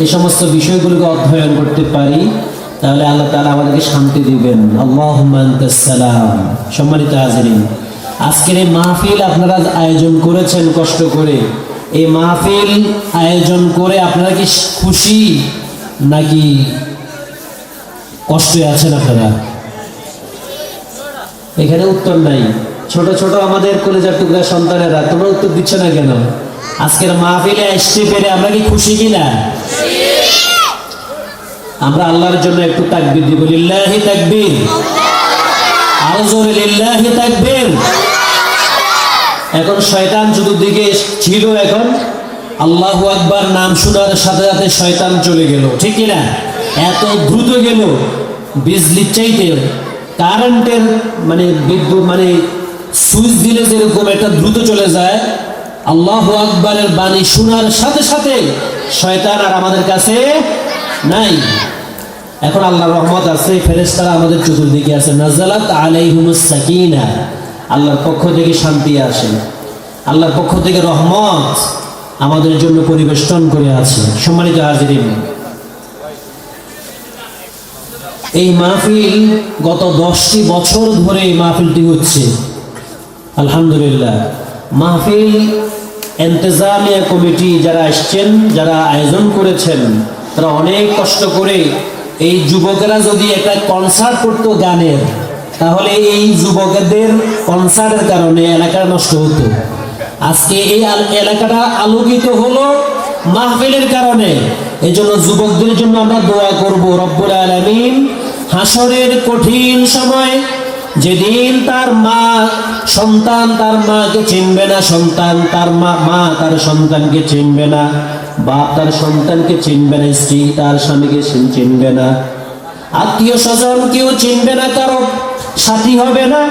এই সমস্ত বিষয়গুলোকে অধ্যয়ন করতে পারি, তাহলে আল্লাহ তাআলা আমাদেরকে শান্তি দিবেন। আল্লাহুম্মা আনতাস সালাম। সম্মানিত হাজিরিন, আজকের এই মাহফিল আপনারা আয়োজন করেছেন কষ্ট করে। এই মাহফিল আয়োজন করে আপনারা কি খুশি নাকি কষ্টে আছেন আপনারা? এখানে উত্তর নাই। ছোট ছোট আমাদের কলেজার টুকরা সন্তানেরা, তোমরা উত্তর দিচ্ছ না কেন? আজকের মাহফিলে আসতে পেরে আমরা কি খুশি কিনা? আমরা আল্লাহর জন্য একটু তাকবীর দিব। লিল্লাহি তাকবীর, আরো জোরে লিল্লাহি তাকবীর। এখন শয়তান চতুর্দিকে ছিল, এখন আল্লাহু আকবার নাম শোনার সাথে সাথে শয়তান চলে গেল, ঠিক কিনা? এত দ্রুত গেল, বিজলির চাইতে কারেন্টের মানে বিদ্যুৎ মানে সুইচ দিলে যেরকম একটা দ্রুত চলে যায়, আল্লাহু আকবারের বাণী শোনার সাথে সাথে শয়তান আর আমাদের কাছে নাই। এখন আল্লাহর রহমত আছে, ফেরেশতারা আমাদের চতুর্দিকে আছে। নাযালাত আলাইহিমুস সাকিনা, আল্লাহর পক্ষ থেকে শান্তি আসে, আল্লাহর পক্ষ থেকে রহমত আমাদের জন্য পরিবেষ্টন করে আছে। সম্মানিত হাজিরিন, এই মাহফিল গত 10টি বছর ধরে এই মাহফিলটি হচ্ছে। আলহামদুলিল্লাহ, মাহফিল ইন্তেজামিয়া কমিটি যারা আসছেন, যারা আয়োজন করেছেন, তারা অনেক কষ্ট করে এই যুবকেরা যদি একটা কনসার্ট করতো গানের, তাহলে এই যুবকদের কনসার্টের কারণে এলাকা নষ্ট হতো। আজকে এই এলাকাটা আলোকিত হলো মাহফিলের কারণে। এই জন্য যুবকদের জন্য আমরা দোয়া করব, রব্বুল আলামিন হাসরের কঠিন সময়, যেদিন তার মা সন্তান তার মাকে চিনবে না, সন্তান তার মা তার সন্তানকে চিনবে না, বাপ তার সন্তানকে চিনবে না, স্ত্রী তার স্বামীকে চিনবে না, আত্মীয় স্বজন কেউ চিনবে না, কারো সাথী হবে না।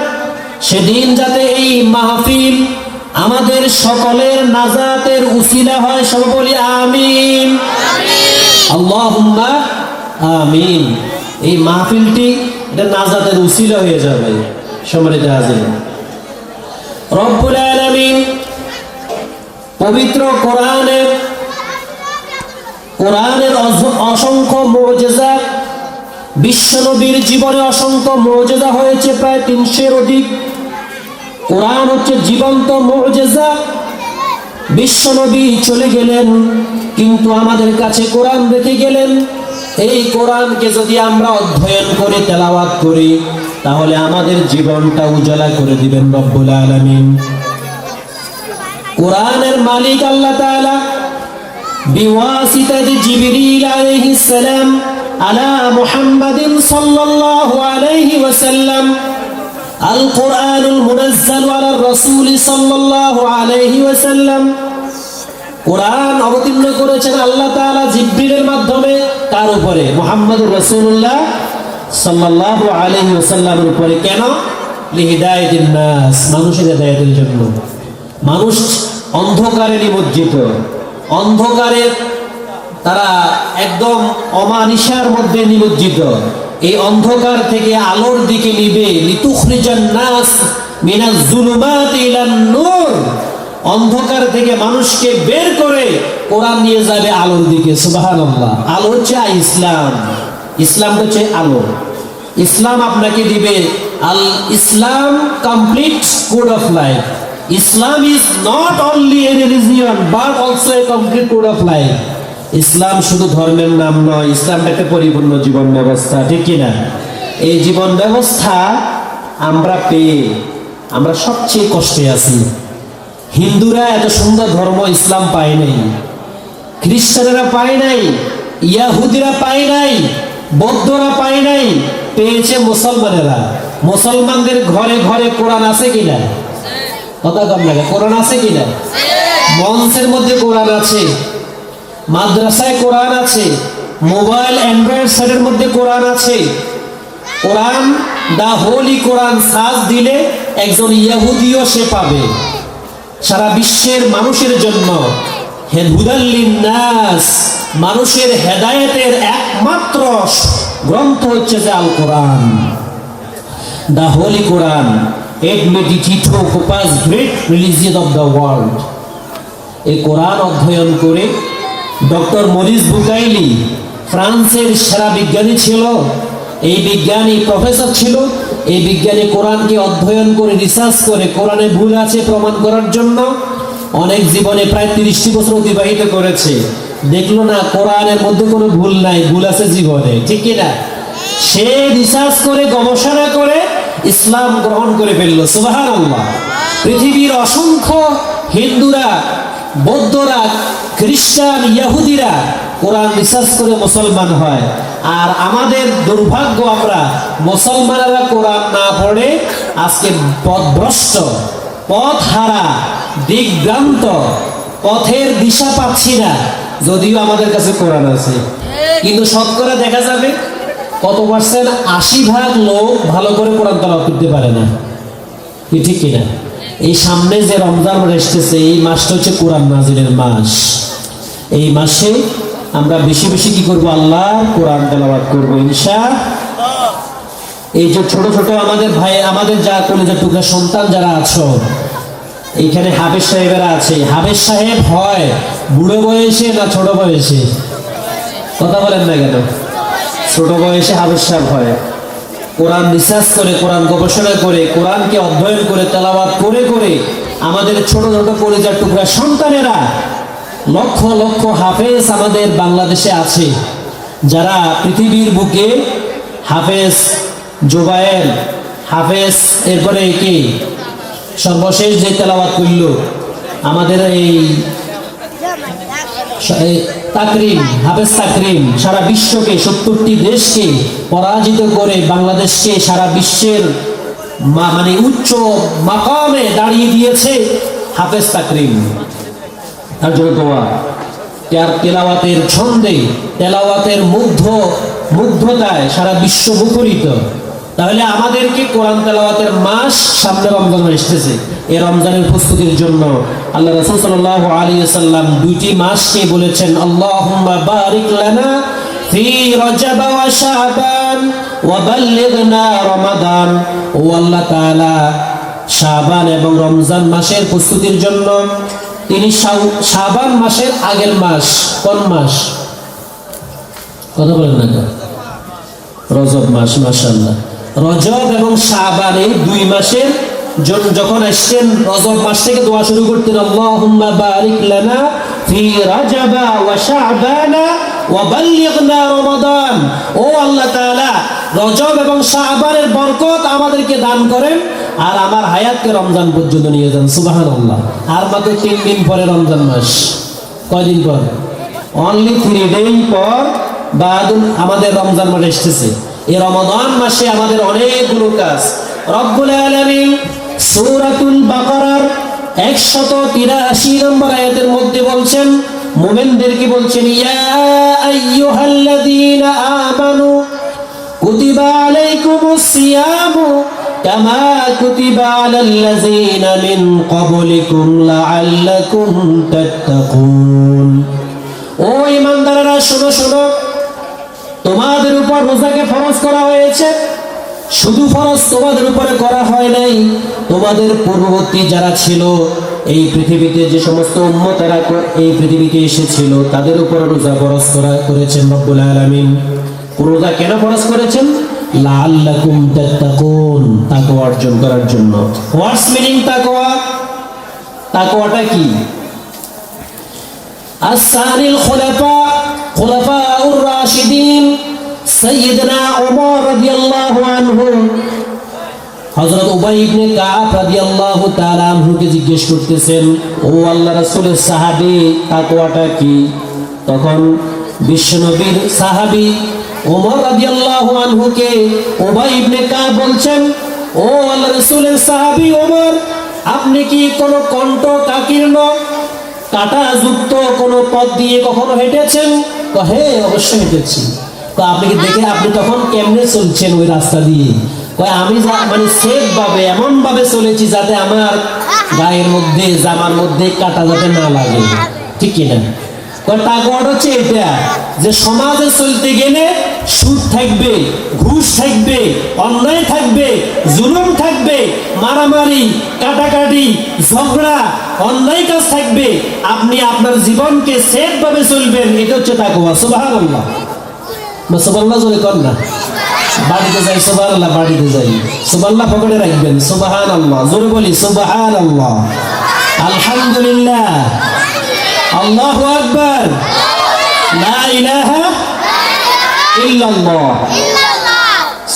সেদিন যাতে এই মাহফিল আমাদের সকলের নাজাতের উসিলা হয়, সব বলি আমিন, আল্লাহুম্মা আমিন। এই মাহফিলটি এটা নাজাতের উসিলা হয়ে যাবে। সম্মানিত হাজিরিন, রব্বুল আলামিন পবিত্র কোরআনের অসংখ্য মুজিজা, বিশ্বনবীর জীবনে অসংখ্য মুজিজা হয়েছে, প্রায় 300-এর অধিক। কোরআন হচ্ছে জীবন্ত মুজিজা। বিশ্বনবী চলে গেলেন, কিন্তু আমাদের কাছে কোরআন রেখে গেলেন। এই কোরআনকে যদি আমরা অধ্যয়ন করে তেলাওয়াত করি, তাহলে আমাদের জীবনটা উজালা করে দিবেন রব্বুল আলামিন। কোরআনের মালিক আল্লাহ তাআলা বিওয়াসিতাতি জিবরিল আলাইহিস সালাম আলা মুহাম্মাদিন সাল্লাল্লাহু আলাইহি ওয়াসাল্লাম আল কোরআনুল মুনাজ্জাল আলা রাসূল সাল্লাল্লাহু আলাইহি ওয়াসাল্লাম, কোরআন অবতীর্ণ করেছেন আল্লাহ তাআলা জিবরিলের মাধ্যমে। তার উপরে মুহাম্মদুর রাসূলুল্লাহ সাল্লাল্লাহু আলাইহি ওয়াসাল্লামের উপরে। কেন? লিহিদায়াতিন নাস, মানুষের হিদায়াতের জন্য। মানুষ অন্ধকারে নিমজ্জিত, অন্ধকারে তারা একদম অমানিসার মধ্যে নিমজ্জিত। এই অন্ধকার থেকে আলোর দিকে নিবে, লিতুখরিজান নাস মিনাজ যুলুমাতি ইলান নূর, অন্ধকার থেকে মানুষকে বের করে কোরআন নিয়ে যাবে আলোর দিকে। সুবহানাল্লাহ। আলো হচ্ছে ইসলাম, ইসলাম হচ্ছে আলো। ইসলাম আপনাকে দিবে আল ইসলাম complete code of life. Islam is not only a religion but also a complete code of life. ইসলাম শুধু ধর্মের নাম নয়, ইসলাম একটা পরিপূর্ণ জীবন ব্যবস্থা, ঠিক কিনা? এই জীবন ব্যবস্থা আমরা পেয়ে আমরা সবচেয়ে কষ্টে আছি। হিন্দুরা এত সুন্দর ধর্ম ইসলাম পায় নাই, খ্রিস্টানেরা পায় নাই, ইয়াহুদিরা পায় নাই, বৌদ্ধরা পায় নাই, পেয়েছে মুসলমানেরা। মুসলমানদের ঘরে ঘরে কোরআন আছে কিনা? কথা কম লাগে, কোরআন আছে কিনা? মঞ্চের মধ্যে কোরআন আছে, মাদ্রাসায় কোরআন আছে, মোবাইল অ্যান্ড্রয়েড সেটের মধ্যে কোরআন আছে। কোরআন, দা হোলি কোরআন সার্চ দিলে একজন ইহুদিও সে পাবে। সারা বিশ্বের মানুষের জন্য হুদাল লিন্নাস, মানুষের হেদায়েতের একমাত্র গ্রন্থ হচ্ছে যে আল কোরআন, দা হোলি কোরআন। It may be Tito Copa's great religion of the world. এই কোরআন অধ্যয়ন করে ডক্টর মরিস বুকাইলি ফ্রান্সের সেরা বিজ্ঞানী ছিল। এই বিজ্ঞানী প্রফেসর ছিল। এই বিজ্ঞানী কোরআনকে অধ্যয়ন করে রিসার্চ করে কোরআনে ভুল আছে প্রমাণ করার জন্য অনেক জীবনে প্রায় 30টি বছর অতিবাহিত করেছে। দেখলো না কোরআনের মধ্যে কোনো ভুল নাই, ভুল আছে জীবনে, ঠিক কিনা? সে রিসার্চ করে গবেষণা করে ইসলাম গ্রহণ করে ফেললো। সুবহানাল্লাহ। পৃথিবীর অসংখ্য হিন্দুরা, বৌদ্ধরা, খ্রিস্টান, ইহুদিরা কোরআন রিসার্চ করে মুসলমান হয়। আর আমাদের দুর্ভাগ্য, আমরা মুসলমানেরা কোরআন না পড়ে আজকে পথভ্রষ্ট, পথ হারা, দিকভ্রান্ত, পথের দিশা পাচ্ছি না। যদিও আমাদের কাছে কোরআন আছে, কিন্তু শতকরা দেখা যাবে কত পার্সেন্ট, 80% লোক ভালো করে কোরআন তেলাওয়াত করতে পারে না, ঠিক কিনা? এই সামনে যে রমজান মাস আসতেছে, এই মাসটা হচ্ছে কোরআন নাজিলের মাস। এই মাসে আমরা বেশি বেশি কি করব? আল্লাহর কোরআন তেলাওয়াত করব ইনশাআল্লাহ। এই যে ছোট ছোট আমাদের ভাই, আমাদের যা কলেজের টুকরা সন্তান যারা আছো, এইখানে হাফেজ সাহেবেরা আছে। হাফেজ সাহেব হয় বুড়ো বয়সে না ছোট বয়সে? কথা বলেন না কেন? ছোট বয়সে হাফেজ সাহেব হয়। কোরআন রিসার্চ করে, কোরআন গবেষণা করে, কোরআনকে অধ্যয়ন করে, তেলাওয়াত করে করে আমাদের ছোট ছোট কলেজের টুকরা সন্তানেরা লক্ষ লক্ষ হাফেজ আমাদের বাংলাদেশে আছে, যারা পৃথিবীর বুকে হাফেজ জুবায়ের, হাফেজ, এরপরে কি সর্বশেষ যে তেলাওয়াত করল আমাদের এই তাকরিম, হাফেজ তাকরিম, সারা বিশ্বকে 70টি দেশকে পরাজিত করে বাংলাদেশকে সারা বিশ্বের মানে উচ্চ মাকামে দাঁড়িয়ে দিয়েছে হাফেজ তাকরিম। তার জন্য দোয়া, তার তেলাওয়াতের ছন্দে, তেলাওয়াতের মুগ্ধতায় সারা বিশ্ব মুখরিত। তাহলে আমাদেরকে কোরআন তেলাওয়াতের মাস, সামনে রমজান আসতেছে, এই রমজানের প্রস্তুতির জন্য আল্লাহ রাসূল সাল্লাল্লাহু আলাইহি ওয়াসাল্লাম 2টি মাসকে বলেছেন, আল্লাহুম্মা বারিক লানা ফি রজব ওয়া শাবান ওয়া বাল্লিগনা রমাদান। ও আল্লাহ তাআলা, শাবান এবং রমজান মাসের প্রস্তুতির জন্য তিনি শাবান মাসের আগের মাস কোন মাস? কথা বলেন না কেন? রজব মাস। মাশাআল্লাহ। রজব এবং শাবান এই 2 মাসের যখন আসছেন, রজব মাস থেকে দোয়া শুরু করতেন, আল্লাহুম্মা বারিক লানা ফি রজব ওয়া শাবান ওয়া বাল্লিগনা রমাদান। ও আল্লাহ তাআলা, রজব এবং শাবানের বরকত আমাদেরকে দান করেন আর আমার হায়াতকে রমজান পর্যন্ত নিয়ে যান। সুবহানাল্লাহ। আর মাত্র 3 দিন পরে রমজান মাস। কয়দিন পর? অনলি 3 দিন পর বাদুন আমাদের রমজান মাস আসতেছে। এই রমাদান মাসে আমাদের অনেকগুলো কাজ। রব্বুল আলামিন সূরাতুল বাকারার 183 নম্বর আয়াতের মধ্যে বলছেন, মুমিনদেরকে বলছেন, ইয়া আইয়ুহাল্লাযীনা আমানু কুতিবা আলাইকুমুস সিয়ামু কামা কুতিবা আলাল্লাযীনা মিন ক্বাবলিকুম লাআল্লাকুম তাত্তাকুন। ও ঈমানদাররা, শোনো শোনো, তোমাদের উপর রোজাকে ফরজ করা হয়েছে। শুধু ফরজ তোমাদের উপরে করা হয় নাই, তোমাদের পূর্ববর্তী যারা ছিল, এই পৃথিবীতে যে সমস্ত উম্মতেরা এই পৃথিবীতে এসেছিল, তাদের উপর রোজা ফরজ করেছেন রব্বুল আলামিন। রোজা কেন ফরজ করেছেন? লাআল্লাকুম তাত্তাকুন, তাকওয়া অর্জন করার জন্য। হোয়াটস মিনিং তাকওয়া? তাকওয়াটা কি? আস-সানিল খুলাফাউর রাশিদিন সাইয়্যিদনা ওমর রাদিয়াল্লাহু আনহু হযরত উবাই ইবনে কাব রাদিয়াল্লাহু তাআলা আনহুকে জিজ্ঞেস করতেছেন, ও আল্লাহর রাসূলের সাহাবী, তাকওয়াটা কি? তখন বিশ্বনবীর সাহাবী ওমর রাদিয়াল্লাহু আনহুকে উবাই ইবনে কাব বলছেন, ও আল্লাহর রাসূলের সাহাবী ওমর, আপনি কি কোনো কণ্ঠ কাকীর্ণ, কাঁটাযুক্ত কোনো পথ দিয়ে কখনো হেঁটেছেন? হ্যাঁ, অবশ্যই হেঁটেছি। তো আপনি কি দেখে, আপনি তখন কেমনে চলছেন ওই রাস্তা দিয়ে? আমি মানে সেফ ভাবে, এমন ভাবে চলেছি যাতে আমার গায়ের মধ্যে, জামার মধ্যে কাঁটা যাতে না লাগে, ঠিক কিনা? তাকওয়াটা হচ্ছে এটা যে সমাজে চলতে গেলে সুদ থাকবে, ঘুষ থাকবে, অন্যায় থাকবে, জুলুম থাকবে, মারামারি, কাটাকাটি, ঝগড়া, অন্যায় কাজ থাকবে, আপনি আপনার জীবনকে সেফ ভাবে চলবেন। এটা হচ্ছে তাকওয়া। সুবহানাল্লাহ, সুবহানাল্লাহ জোরে কর না। বাড়িতে যাই সুবহানাল্লাহ, বাড়িতে যাই সুবহানাল্লাহ পকেটে রাখবেন। সুবহানাল্লাহ জোরে বলি সুবহানাল্লাহ, আলহামদুলিল্লাহ, আল্লাহু আকবার, লা ইলাহা ইল্লাল্লাহ।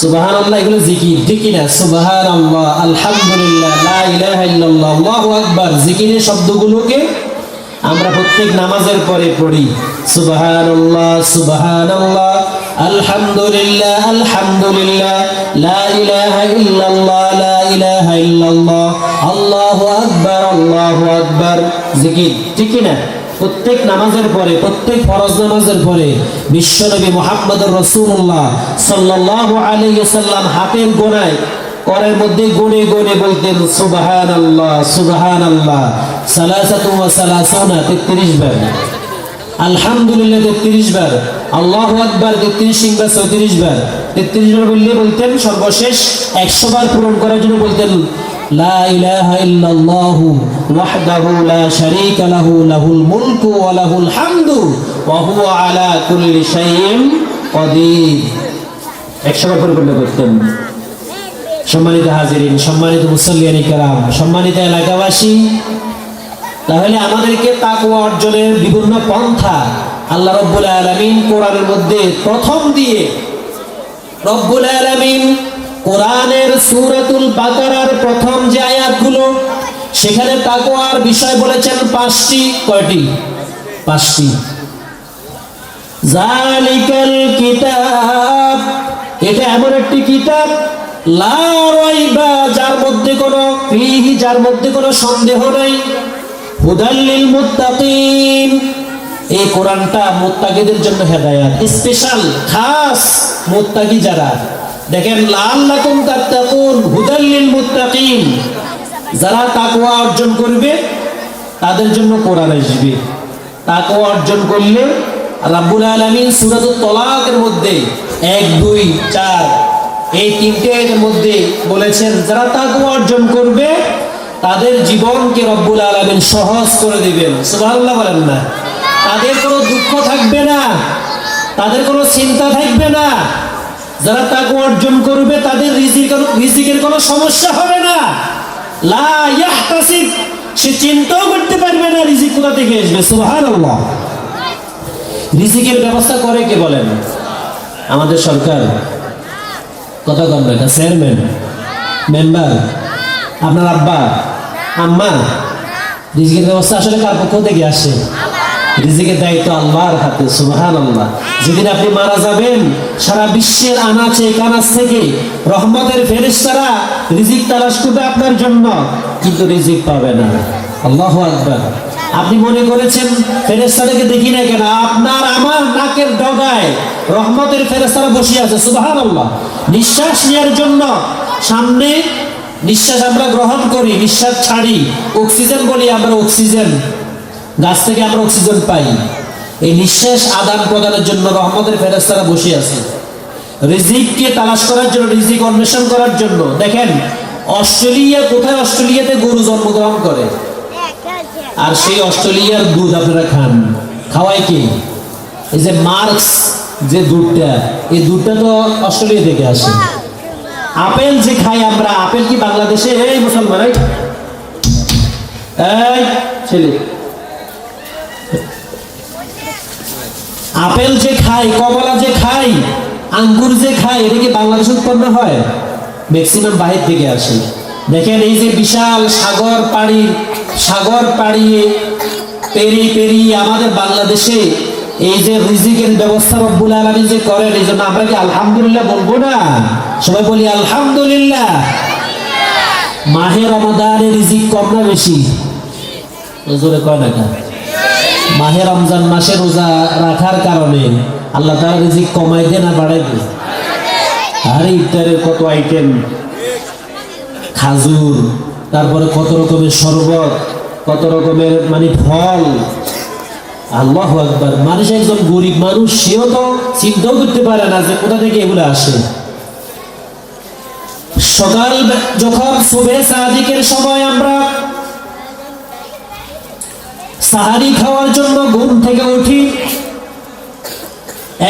সুবহানাল্লাহ এগুলো জিকির, ঠিক কি না? সুবহানাল্লাহ, আলহামদুলিল্লাহ, লা ইলাহা ইল্লাল্লাহ, আল্লাহু আকবার, জিকিরের শব্দগুলোকে আমরা প্রত্যেক নামাজের পরে পড়ি। সুবহানাল্লাহ, সুবহানাল্লাহ, আলহামদুলিল্লাহ, আলহামদুলিল্লাহ, লা ইলাহা ইল্লাল্লাহ, লা ইলাহা ইল্লাল্লাহ, আল্লাহু আকবার, আল্লাহু আকবার, জিকির, ঠিক কি না? প্রত্যেক নামাজের পরে, প্রত্যেক ফরজ নামাজের পরে বিশ্বনবী মুহাম্মদুর রাসূলুল্লাহ সাল্লাল্লাহু আলাইহি ওয়াসাল্লাম হাতের গোনায় করের মধ্যে গুনে গুনে বলতেন সুবহানাল্লাহ, সুবহানাল্লাহ, সালাসাতু ওয়া সালাসুনা 33 বার, আলহামদুলিল্লাহ 33 বার, আল্লাহু আকবার 33 বার, 34 বার, 33 বার বললে বলতেন সর্বশেষ 100 বার পূরণ করার জন্য বলতেন লা ইলাহা ইল্লাল্লাহু ওয়াহদাহু লা শারীকা লাহু লাহুল মুলকু ওয়া লাহুল হামদু ওয়া হুয়া আলা কুল্লি শাইইন কাদির। 100 বার পূরণ করতেন। সম্মানিত হাজিরিন, সম্মানিত মুসল্লিয়ান কিরাম, সম্মানিত এলাকাবাসী, তাহলে আমাদেরকে তাকওয়া অর্জনের বিভিন্ন পন্থা আল্লাহ রাব্বুল আলামিন কোরআনের মধ্যে প্রথম দিয়ে রব্বুল আলামিন কোরআনের সূরাতুল বাকারার প্রথম যে আয়াতগুলো সেখানে তাকওয়ার বিষয় বলেছেন 5টি। কয়টি? 5টি। জালিকাল কিতাব, এটা এমন একটি কিতাব লা রাইবা, যার মধ্যে কোনো ফিহি, যার মধ্যে কোনো সন্দেহ নাই, হুদাল লিল মুত্তাকিন, এই কোরআনটা মুত্তাকিদের জন্য হেদায়েত, স্পেশাল খাস মুত্তাকি যারা। দেখেন লাআল্লাকুম তাত্তাকুন, হুদাল লিল মুত্তাকিন, যারা তাকওয়া অর্জন করবে তাদের জন্য কোরআন আসবে। তাকওয়া অর্জন করলে রাব্বুল আলামিন সূরাতুত তালাকের মধ্যে 1, 2, 4 এই 3টে এর মধ্যে বলেছেন যারা তাকওয়া অর্জন করবে তাদের জীবনকে রব্বুল আলামিন সহজ করে দিবেন। সুবহানাল্লাহ বলেন না? তাদের কোনো দুঃখ থাকবে না, তাদের কোনো চিন্তা থাকবে না। যারা তাকওয়া অর্জন করবে তাদের রিজিকের কোনো সমস্যা হবে না। লা ইয়াহতাসিব, সে চিন্তাও করতে পারবে না রিজিক কোথা থেকে আসবে। সুবহানাল্লাহ। রিজিকের ব্যবস্থা করে কে বলেন? আমাদের সরকার। কথা কম না, চেয়ারম্যান, মেম্বার, আপনার আব্বা, আম্মা। রিজিকের ব্যবস্থা আসলে কার পক্ষ থেকে আসে? রিজিকের দায়িত্ব আল্লাহর হাতে। সুবহানাল্লাহ। যেদিন আপনি মারা যাবেন সারা বিশ্বের আনাচে কানাচ থেকে রহমতের ফেরেশতারা রিজিক তালাশ করবে আপনার জন্য, কিন্তু রিজিক পাবে না। আল্লাহু আকবার। আপনি মনে করেছেন ফেরেশতাদেরকে দেখি না কেন? আপনার আমার নাকের ডগায় রহমতের ফেরেশতারা বসে আছে। সুবহানাল্লাহ। নিঃশ্বাস নেওয়ার জন্য সামনে নিঃশ্বাস আমরা গ্রহণ করি, নিঃশ্বাস ছাড়ি, অক্সিজেন বলি আমরা, অক্সিজেন গাছ থেকে আমরা অক্সিজেন পাই। এই নিঃশ্বাস আদান প্রদানের জন্য রহমতের ফেরেশতারা বসে আছে, রিজিককে তালাশ করার জন্য, রিজিক অন্বেষণ করার জন্য। দেখেন অস্ট্রেলিয়া, কোথায় অস্ট্রেলিয়াতে গরু জন্মগ্রহণ করে, আর সেই অস্ট্রেলিয়ার দুধ আপনারা খান। খাওয়ায় কি? এই যে মার্কস যে দুধটা, এই দুধটা তো অস্ট্রেলিয়া থেকে আসে। আপেল যে খাই আমরা, আপেল কি বাংলাদেশে? এই মুসলমান, এই ছেলে, আপেল যে খাই, কমলা যে খাই, আঙ্গুর যে খাই, এটা কি বাংলাদেশে উৎপন্ন হয়? ম্যাক্সিমাম বাহির থেকে আসে। দেখেন এই যে বিশাল সাগর পাড়িয়ে পেরিয়ে আমাদের বাংলাদেশে এই যে রিজিকের ব্যবস্থা রব্বুল আলামিন যে করেন, এই জন্য আমরা কি আলহামদুলিল্লাহ বলবো না? সবাই বলি আলহামদুলিল্লাহ। মাহে রমাদানে রিজিক কম না বেশি? জোরে কয় না কেন? মাহে রমজান মাসে রোজা রাখার কারণে আল্লাহ তাআলা রিজিক কমাই দেন না বাড়াই দেন? আর ইফতারের কত আইটেম, খাজুর, তারপরে কত রকমের শরবত, কত রকমের মানে ফল, আল্লাহু আকবার। মানুষ একজন গরিব মানুষ, সেও তো চিন্তাও করতে পারে না যে কোথা থেকে এগুলো আসে। সকাল যখন সুবহে সাদিকের সময় আমরা সাহারি খাওয়ার জন্য ঘুম থেকে উঠি,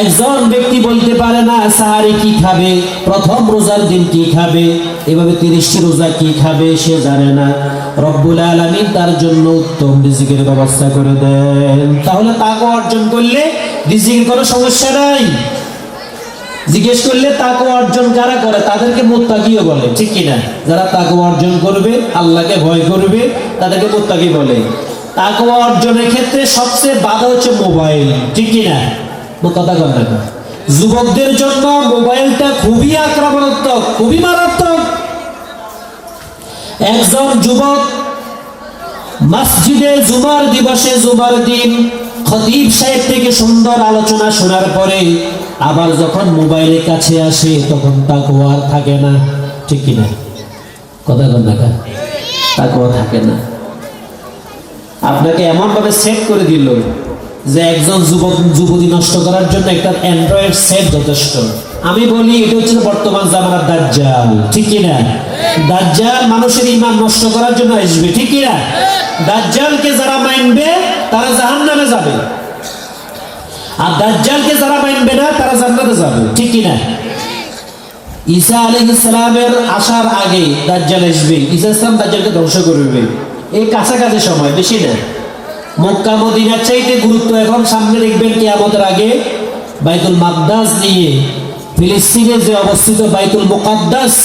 একজন ব্যক্তি বলতে পারে না সাহারি কি খাবে, প্রথম রোজার দিন কি খাবে, এভাবে 30টি রোজা কি খাবে সে জানে না। রব্বুল আলামিন তার জন্য উত্তম রিজিকের ব্যবস্থা করে দেন। তাহলে তাকওয়া অর্জন করলে রিজিকের কোনো সমস্যা নাই। জিজ্ঞেস করলে তাকওয়া অর্জন কারা করে, তাদেরকে মুত্তাকিও বলে, ঠিক কিনা? যারা তাকওয়া অর্জন করবে, আল্লাহকে ভয় করবে, তাদেরকে মুত্তাকি বলে। তাকওয়া অর্জনের ক্ষেত্রে সবচেয়ে বাধা হচ্ছে মোবাইল, ঠিক কিনা? কথা কর না। যুবকদের জন্য মোবাইলটা খুবই আক্রমণাত্মক, খুবই মারাত্মক। একজন যুবক মসজিদে জুমার দিবসে, জুমার দিন খতিব সাহেব থেকে সুন্দর আলোচনা শোনার পরে আবার যখন মোবাইলের কাছে আসে তখন তাকওয়া থাকে না, ঠিক কিনা? কথা কর না, তাকওয়া থাকে না। আপনাকে এমন ভাবে সেট করে দিল যে একজন যুবতী নষ্ট করার জন্য একটা অ্যান্ড্রয়েড সেট যথেষ্ট। আমি বলি এটা হচ্ছে বর্তমান জামানার দাজ্জাল, ঠিক কিনা? দাজ্জাল মানুষের ঈমান নষ্ট করার জন্য আসবে, ঠিক কিনা? দাজ্জালকে যারা মানবে তারা জাহান্নামে যাবে, আর দাজ্জালকে যারা মানবে না তারা জান্নাতে যাবে, ঠিক কিনা? ঈসা আলাইহিস সালামের আসার আগে দাজ্জাল আসবে, ঈসা ইসলাম দাজ্জালকে ধ্বংস করবে। এই কাছাকাছি সময়, বেশি না। মক্কা মদিনার চাইতে গুরুত্ব এখন সামনে দেখবেন কিয়ামতের আগে বাইতুল মাকদাস নিয়ে। ফিলিস্তিনে যে অবস্থিত বাইতুল মুকাদ্দাস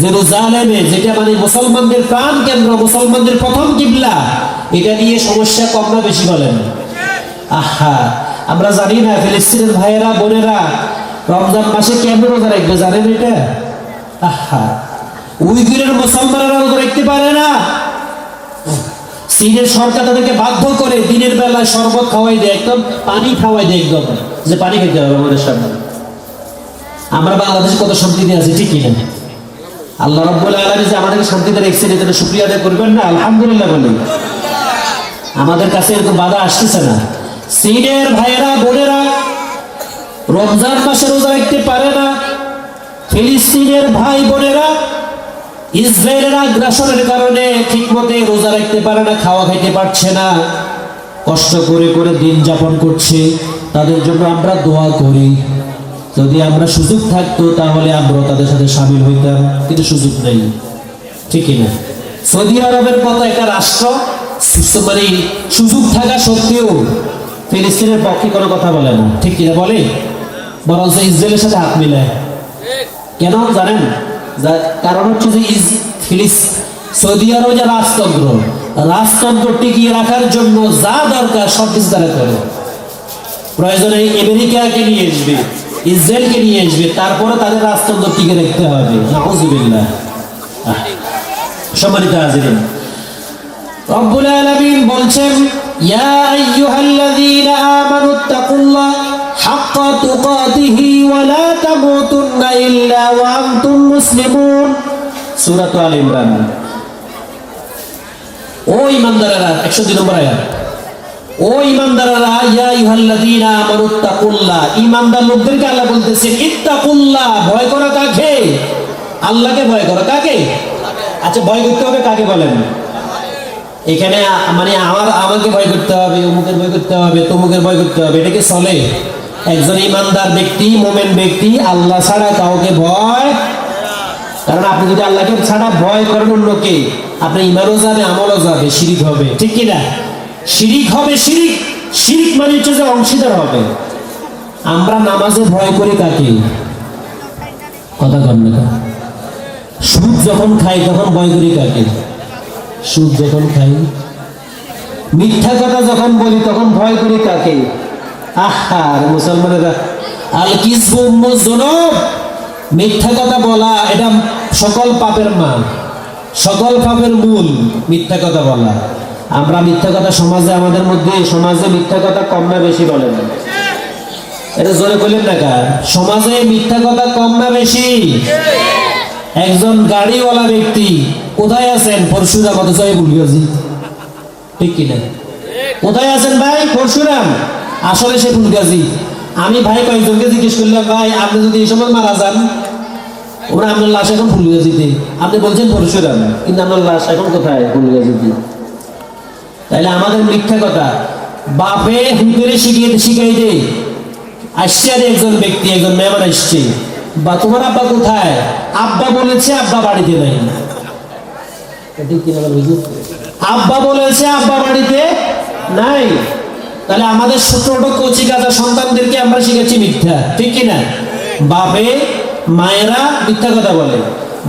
জেরুজালেমে, যেটা মানে মুসলমানদের প্রাণ কেন্দ্র, মুসলমানদের প্রথম কিবলা, এটা নিয়ে সমস্যা কম না বেশি বলেন? আহা, আমরা জানি না ফিলিস্তিনের ভাইয়েরা বোনেরা রমজান মাসে কেমন রোজা রাখবে, জানেন এটা? আহা, উইগুরের মুসলমানেরা রোজা রাখতে পারে না। চীনের সরকার তাদেরকে বাধ্য করে দিনের বেলায় শরবত খাওয়াই দেয়, একদম পানি খাওয়াই দেয়, একদম যে পানি খেতে হবে আমাদের সামনে। আমরা বাংলাদেশে কত শান্তিতে আছি, ঠিক কিনা? আল্লাহ রাব্বুল আলামিন যে আমাদেরকে শান্তিতে রেখেছেন, এটা শুকরিয়া আদায় করবেন না? আলহামদুলিল্লাহ বলি। আমাদের কাছে এরকম বাধা আসতেছে না। চীনের ভাইয়েরা বোনেরা রমজান মাসে রোজা রাখতে পারে না। ফিলিস্তিনের ভাই বোনেরা ইসরায়েলের আগ্রাসনের কারণে ঠিকমতো রোজা রাখতে পারে না, খাওয়া খাইতে পারছে না, কষ্ট করে করে দিন যাপন করছে। তাদের জন্য আমরা দোয়া করি। যদি আমরা সুযোগ থাকতো তাহলে আমরা তাদের সাথে সামিল হইতাম, কিন্তু সুযোগ নেই, ঠিক না? সৌদি আরবের মতো একটা রাষ্ট্র মানে সুযোগ থাকা সত্ত্বেও ফিলিস্তিনের পক্ষে কোনো কথা বলে না, ঠিক কিনা? বলে, বরঞ্চ ইসরায়েলের সাথে হাত মিলায়। কেন জানেন? কারণ হচ্ছে যে সৌদি আরব যে রাজতন্ত্র টিকিয়ে রাখার জন্য যা দরকার সব কিছু তারা করে। প্রয়োজনে আমেরিকাকে নিয়ে আসবে, ইসরায়েলকে নিয়ে আসবে, তারপরে তাদের রাজতন্ত্র টিকে রাখতে হবে। নাউযুবিল্লাহ। সম্মানিত হাজিরিন, রব্বুল আলামিন বলছেন, ইয়া আইয়ুহাল্লাযীনা আমানুত্তাকুল্লাহ হাক্কা তুকাতিহি ওয়া লা তামুতুন্না ইল্লা ওয়া আনতুম মুসলিমুন। সূরা আল ইমরান। ও ঈমানদারেরা, 102 নম্বর আয়াত। ও ঈমানদারেরা, ইয়া আইয়ুহাল্লাযীনা আমানুত্তাকুল্লাহ, ঈমানদার লোকদেরকে আল্লাহ বলতেছেন, ইত্তাকুল্লাহ, ভয় করো কাকে? আল্লাহকে ভয় করো। কাকে? আচ্ছা, ভয় করতে হবে কাকে বলেন? এখানে মানে আমাকে ভয় করতে হবে, অমুকের ভয় করতে হবে, তমুকের ভয় করতে হবে, এটা কি চলে? একজন ইমানদার ব্যক্তি, মুমিন ব্যক্তি আল্লাহ ছাড়া কাউকে ভয়, কারণ আপনি যদি আল্লাহকে ছাড়া ভয় করেন অন্যকে, আপনার ইমানও যাবে, আমলও যাবে, শিরিক হবে, ঠিক কিনা? শিরিক হবে। শিরিক মানে হচ্ছে যে অংশীদার হবে। আমরা নামাজে ভয় করি কাকে? কথা কন না। সুদ যখন খাই তখন ভয় করি কাকে? সুদ যখন খাই। মিথ্যা কথা যখন বলি তখন ভয় করি কাকে? আহা মুসলমানেরা, আল কিযবু উম্মুয যুনুব, মিথ্যা কথা বলা এটা সকল পাপের মা, সকল পাপের মূল মিথ্যা কথা বলা। আমরা মিথ্যা কথা সমাজে, আমাদের মধ্যে সমাজে মিথ্যা কথা কম না বেশি বলেন? এটা জোরে বললেন না কার? সমাজে মিথ্যা কথা কম না বেশি? একজন গাড়িওয়ালা ব্যক্তি কোথায় আছেন? পরশুরা কত চাই বলবি, ঠিক কিনা? কোথায় আছেন ভাই? পরশুরাম। আসলে সে ফুলগাজী। আমি ভাই কয়েকজনকে জিজ্ঞেস করলাম, ভাই আপনি যদি এই সময় মারা যান, ওরা আপনার লাশ এখন ফুলগাজীতে, আপনি বলছেন পরশুরাম, কিন্তু আপনার লাশ এখন কোথায়? ফুলগাজীতে। তাইলে আমাদের মিথ্যা কথা বাপে হুঁকেরে শিখাই দে। আসছে আর একজন ব্যক্তি, একজন মেহমান আসছে, বা তোমার আব্বা কোথায়? আব্বা বলেছে আব্বা বাড়িতে নাই। আব্বা বলেছে আব্বা বাড়িতে নাই। তাহলে আমাদের ছোট ছোট কচি কাঁচা সন্তানদেরকে আমরা শিখেছি মিথ্যা, ঠিক কিনা? বাপে মায়েরা মিথ্যা কথা বলে।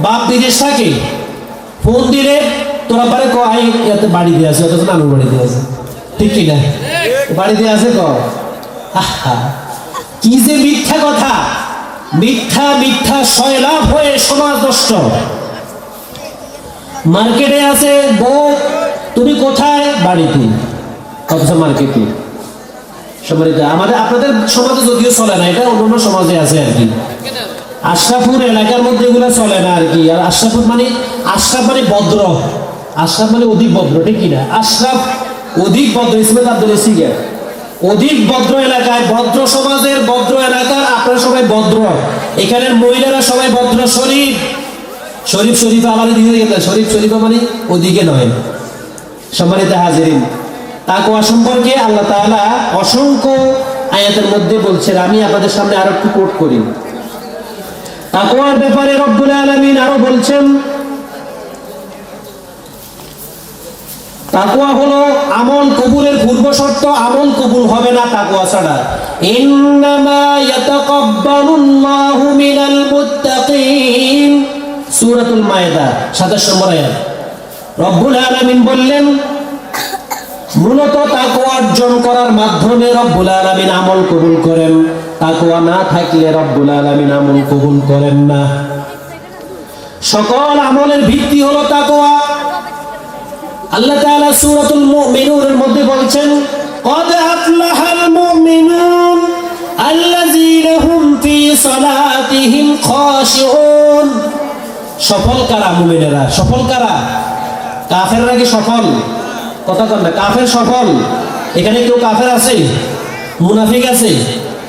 বাপ বিদেশ থাকে, ফোন দিলে তোরা পারে বাড়িতে আছে, অথচ নানুর বাড়িতে আছে, ঠিক কিনা? বাড়িতে আছে ক। আহা, কি যে মিথ্যা কথা! মিথ্যা মিথ্যা সয়লাভ হয়ে সমাজ নষ্ট। মার্কেটে আছে বউ, তুমি কোথায়? বাড়িতে, অথচ মার্কেটে। আমাদের আপনাদের সমাজে যদিও চলে না, এটা অন্য সমাজে আছে আর কি। আশরাফপুর এলাকার মধ্যে এগুলো চলে না আর কি। আর আশরাফ মানে ভদ্র, আশরাফ মানে অধিক ভদ্র, ঠিক কিনা? আশরাফ অধিক ভদ্র, ইসমাইল আব্দুল সিগার অধিক ভদ্র এলাকায়, ভদ্র সমাজের ভদ্র এলাকার আপনারা সবাই ভদ্র। এখানের মহিলারা সবাই ভদ্র। শরীফ আমার দিকে গেল, শরীফ মানে ওদিকে নয়। সম্মানিত হাজিরিন, তাকওয়া সম্পর্কে আল্লাহ তাআলা অসংখ্য আয়াতের মধ্যে বলছেন। আমি আপনাদের সামনে আরো একটু কোট করি। তাকওয়ার ব্যাপারে রব্বুল আলামিন আরো বলছেন, তাকওয়া হলো আমল কবুলের পূর্ব শর্ত। আমল কবুল হবে না তাকওয়া ছাড়া। ইন্নামা ইয়াতাকাব্বালুল্লাহু মিনাল মুত্তাকিন, সূরাতুল মায়েদা 27 নম্বর আয়াত। রব্বুল আলামিন বললেন, মূলত তাকওয়া অর্জন করার মাধ্যমে রব্বুল আলামিন আমল কবুল করেন। তাকওয়া না থাকলে রব্বুল আলামিন আমল কবুল করেন না। সকল আমলের ভিত্তি হলো তাকওয়া। আল্লাহ তাআলা সূরাতুল মুমিনুনের মধ্যে বলছেন, ক্বাদ আফলাহাল মুমিনুন আল্লাযীনা হুম ফী সালাতিহিম খাশিউন। সফল কারা? মুমিনেরা। সফল কারা? কাফেররা কি সফল? কথা কন না, কাফের সফল? এখানে কেউ কাফের আছে? মুনাফিক আছে?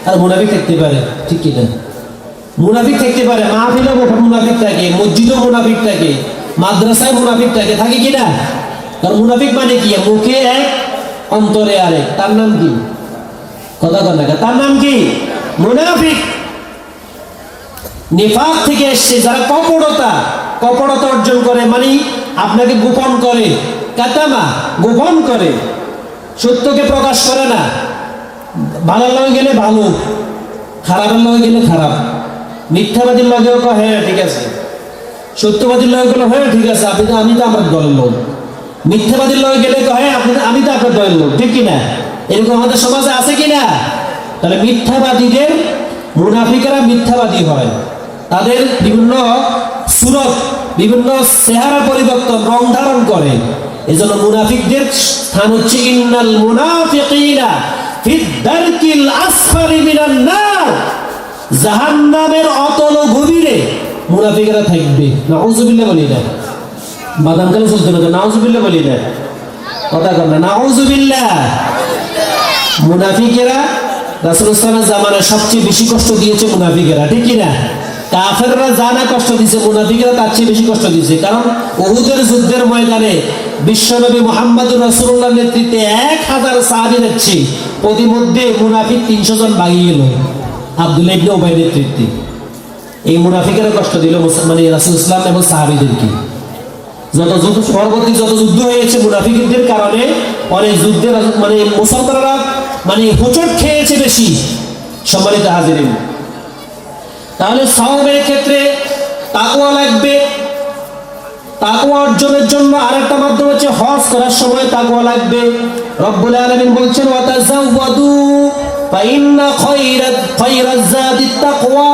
আর মুনাফিক থাকতে পারে, ঠিক কি না? মুনাফিক থাকতে পারে, মাহফিলেও মুনাফিক থাকে, মসজিদেও মুনাফিক থাকে, মাদ্রাসায় মুনাফিক থাকে, থাকে কি না? কারণ মুনাফিক মানে কি? মুখে এক, অন্তরে আরেক। তার নাম কি? কথা কন না, তার নাম কি? মুনাফিক। নিফাক থেকে এসছে যারা কপটতা অর্জন করে, মানে আপনাকে গোপন করে, কাতামা গোপন করে, সত্যকে প্রকাশ করে না। ভালোর লগে গেলে ভালো, খারাপের লগে গেলে খারাপ। মিথ্যাবাদীর লগেও কয় হ্যাঁ ঠিক আছে, সত্যবাদীর লগে গেলে হ্যাঁ ঠিক আছে, আমি তো আমার দলের লোক। মিথ্যাবাদীর লগে গেলে কয় হ্যাঁ আমি তো আপনার দলের লোক, ঠিক কিনা? এরকম আমাদের সমাজে আছে কিনা? তাহলে মিথ্যাবাদীদের, মুনাফিকেরা মিথ্যাবাদী হয়। তাদের বিভিন্ন সুরত, বিভিন্ন চেহারা পরিবর্তন, রং ধারণ করে। এই জন্য মুনাফিকদের স্থান হচ্ছে ইন্নাল মুনাফিকিনা ফিদ দারকিল আসফালি মিনান নার, জাহান্নামের অতল গভীরে মুনাফিকেরা থাকবে। নাউযুবিল্লাহ বলি না, বাদাম কালে চলতে না, নাউযুবিল্লাহ বলি না, কথা কর না, নাউযুবিল্লাহ। মুনাফিকেরা রাসূলুল্লাহ সাল্লাল্লাহু আলাইহি ওয়াসাল্লামের জামানায় সবচেয়ে বেশি কষ্ট দিয়েছে মুনাফিকেরা, ঠিক কি না? কাফেররা যা না কষ্ট দিয়েছে, মুনাফিকরা তার চেয়ে বেশি কষ্ট দিয়েছে। কারণ উহুদের যুদ্ধের ময়দানে বিশ্বনবী মুহাম্মদুর রাসূলুল্লাহর নেতৃত্বে 1000 সাহাবী যাচ্ছে, প্রতিমধ্যে মুনাফিক 300 জন ভাগিয়ে গেল আব্দুল্লাহ ইবনে উবাইর নেতৃত্বে। এই মুনাফিকেরা কষ্ট দিল মানে রাসূলুল্লাহ সাল্লাল্লাহু এবং সাহাবীদেরকে। পরবর্তী যত যুদ্ধ হয়েছে মুনাফিকদের কারণে, অনেক যুদ্ধে মানে মুসলমানরা মানে হোঁচট খেয়েছে বেশি। সম্মানিত হাজিরিন, তাহলে সওয়াবের ক্ষেত্রে তাকওয়া লাগবে। তাকওয়া অর্জনের জন্য আরেকটা মাধ্যম হচ্ছে হজ করার সময় তাকওয়া লাগবে। রব্বুল আলামিন বলছেন, ওয়াতাযাওয়াদু ফাইন্না খায়রাজ যাদিত তাকওয়া।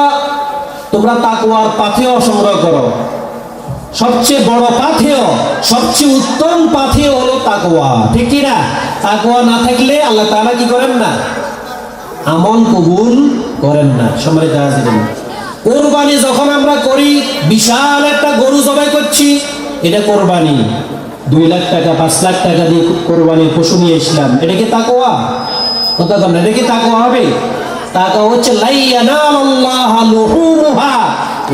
তোমরা তাকওয়ার পাথেয় সংগ্রহ করো। সবচেয়ে বড় পাথেয়, সবচেয়ে উত্তম পাথেয় হলো তাকওয়া, ঠিক কি না? তাকওয়া না থাকলে আল্লাহ তাআলা কি করেন না? আমল কবুল করেন না। সম্মানিত হাজিরিন, কোরবানি যখন আমরা করি, বিশাল একটা গরু জবাই করছি, এটা কোরবানি। 2 লাখ টাকা 5 লাখ টাকা দিয়ে কোরবানির পশু নিয়ে আসলাম, এটা কি তাকওয়া? কথা বলেন, এটা কি তাকওয়া হবে? তাকওয়া হচ্ছে লা ইয়ানালাল্লাহু লুহুমুহা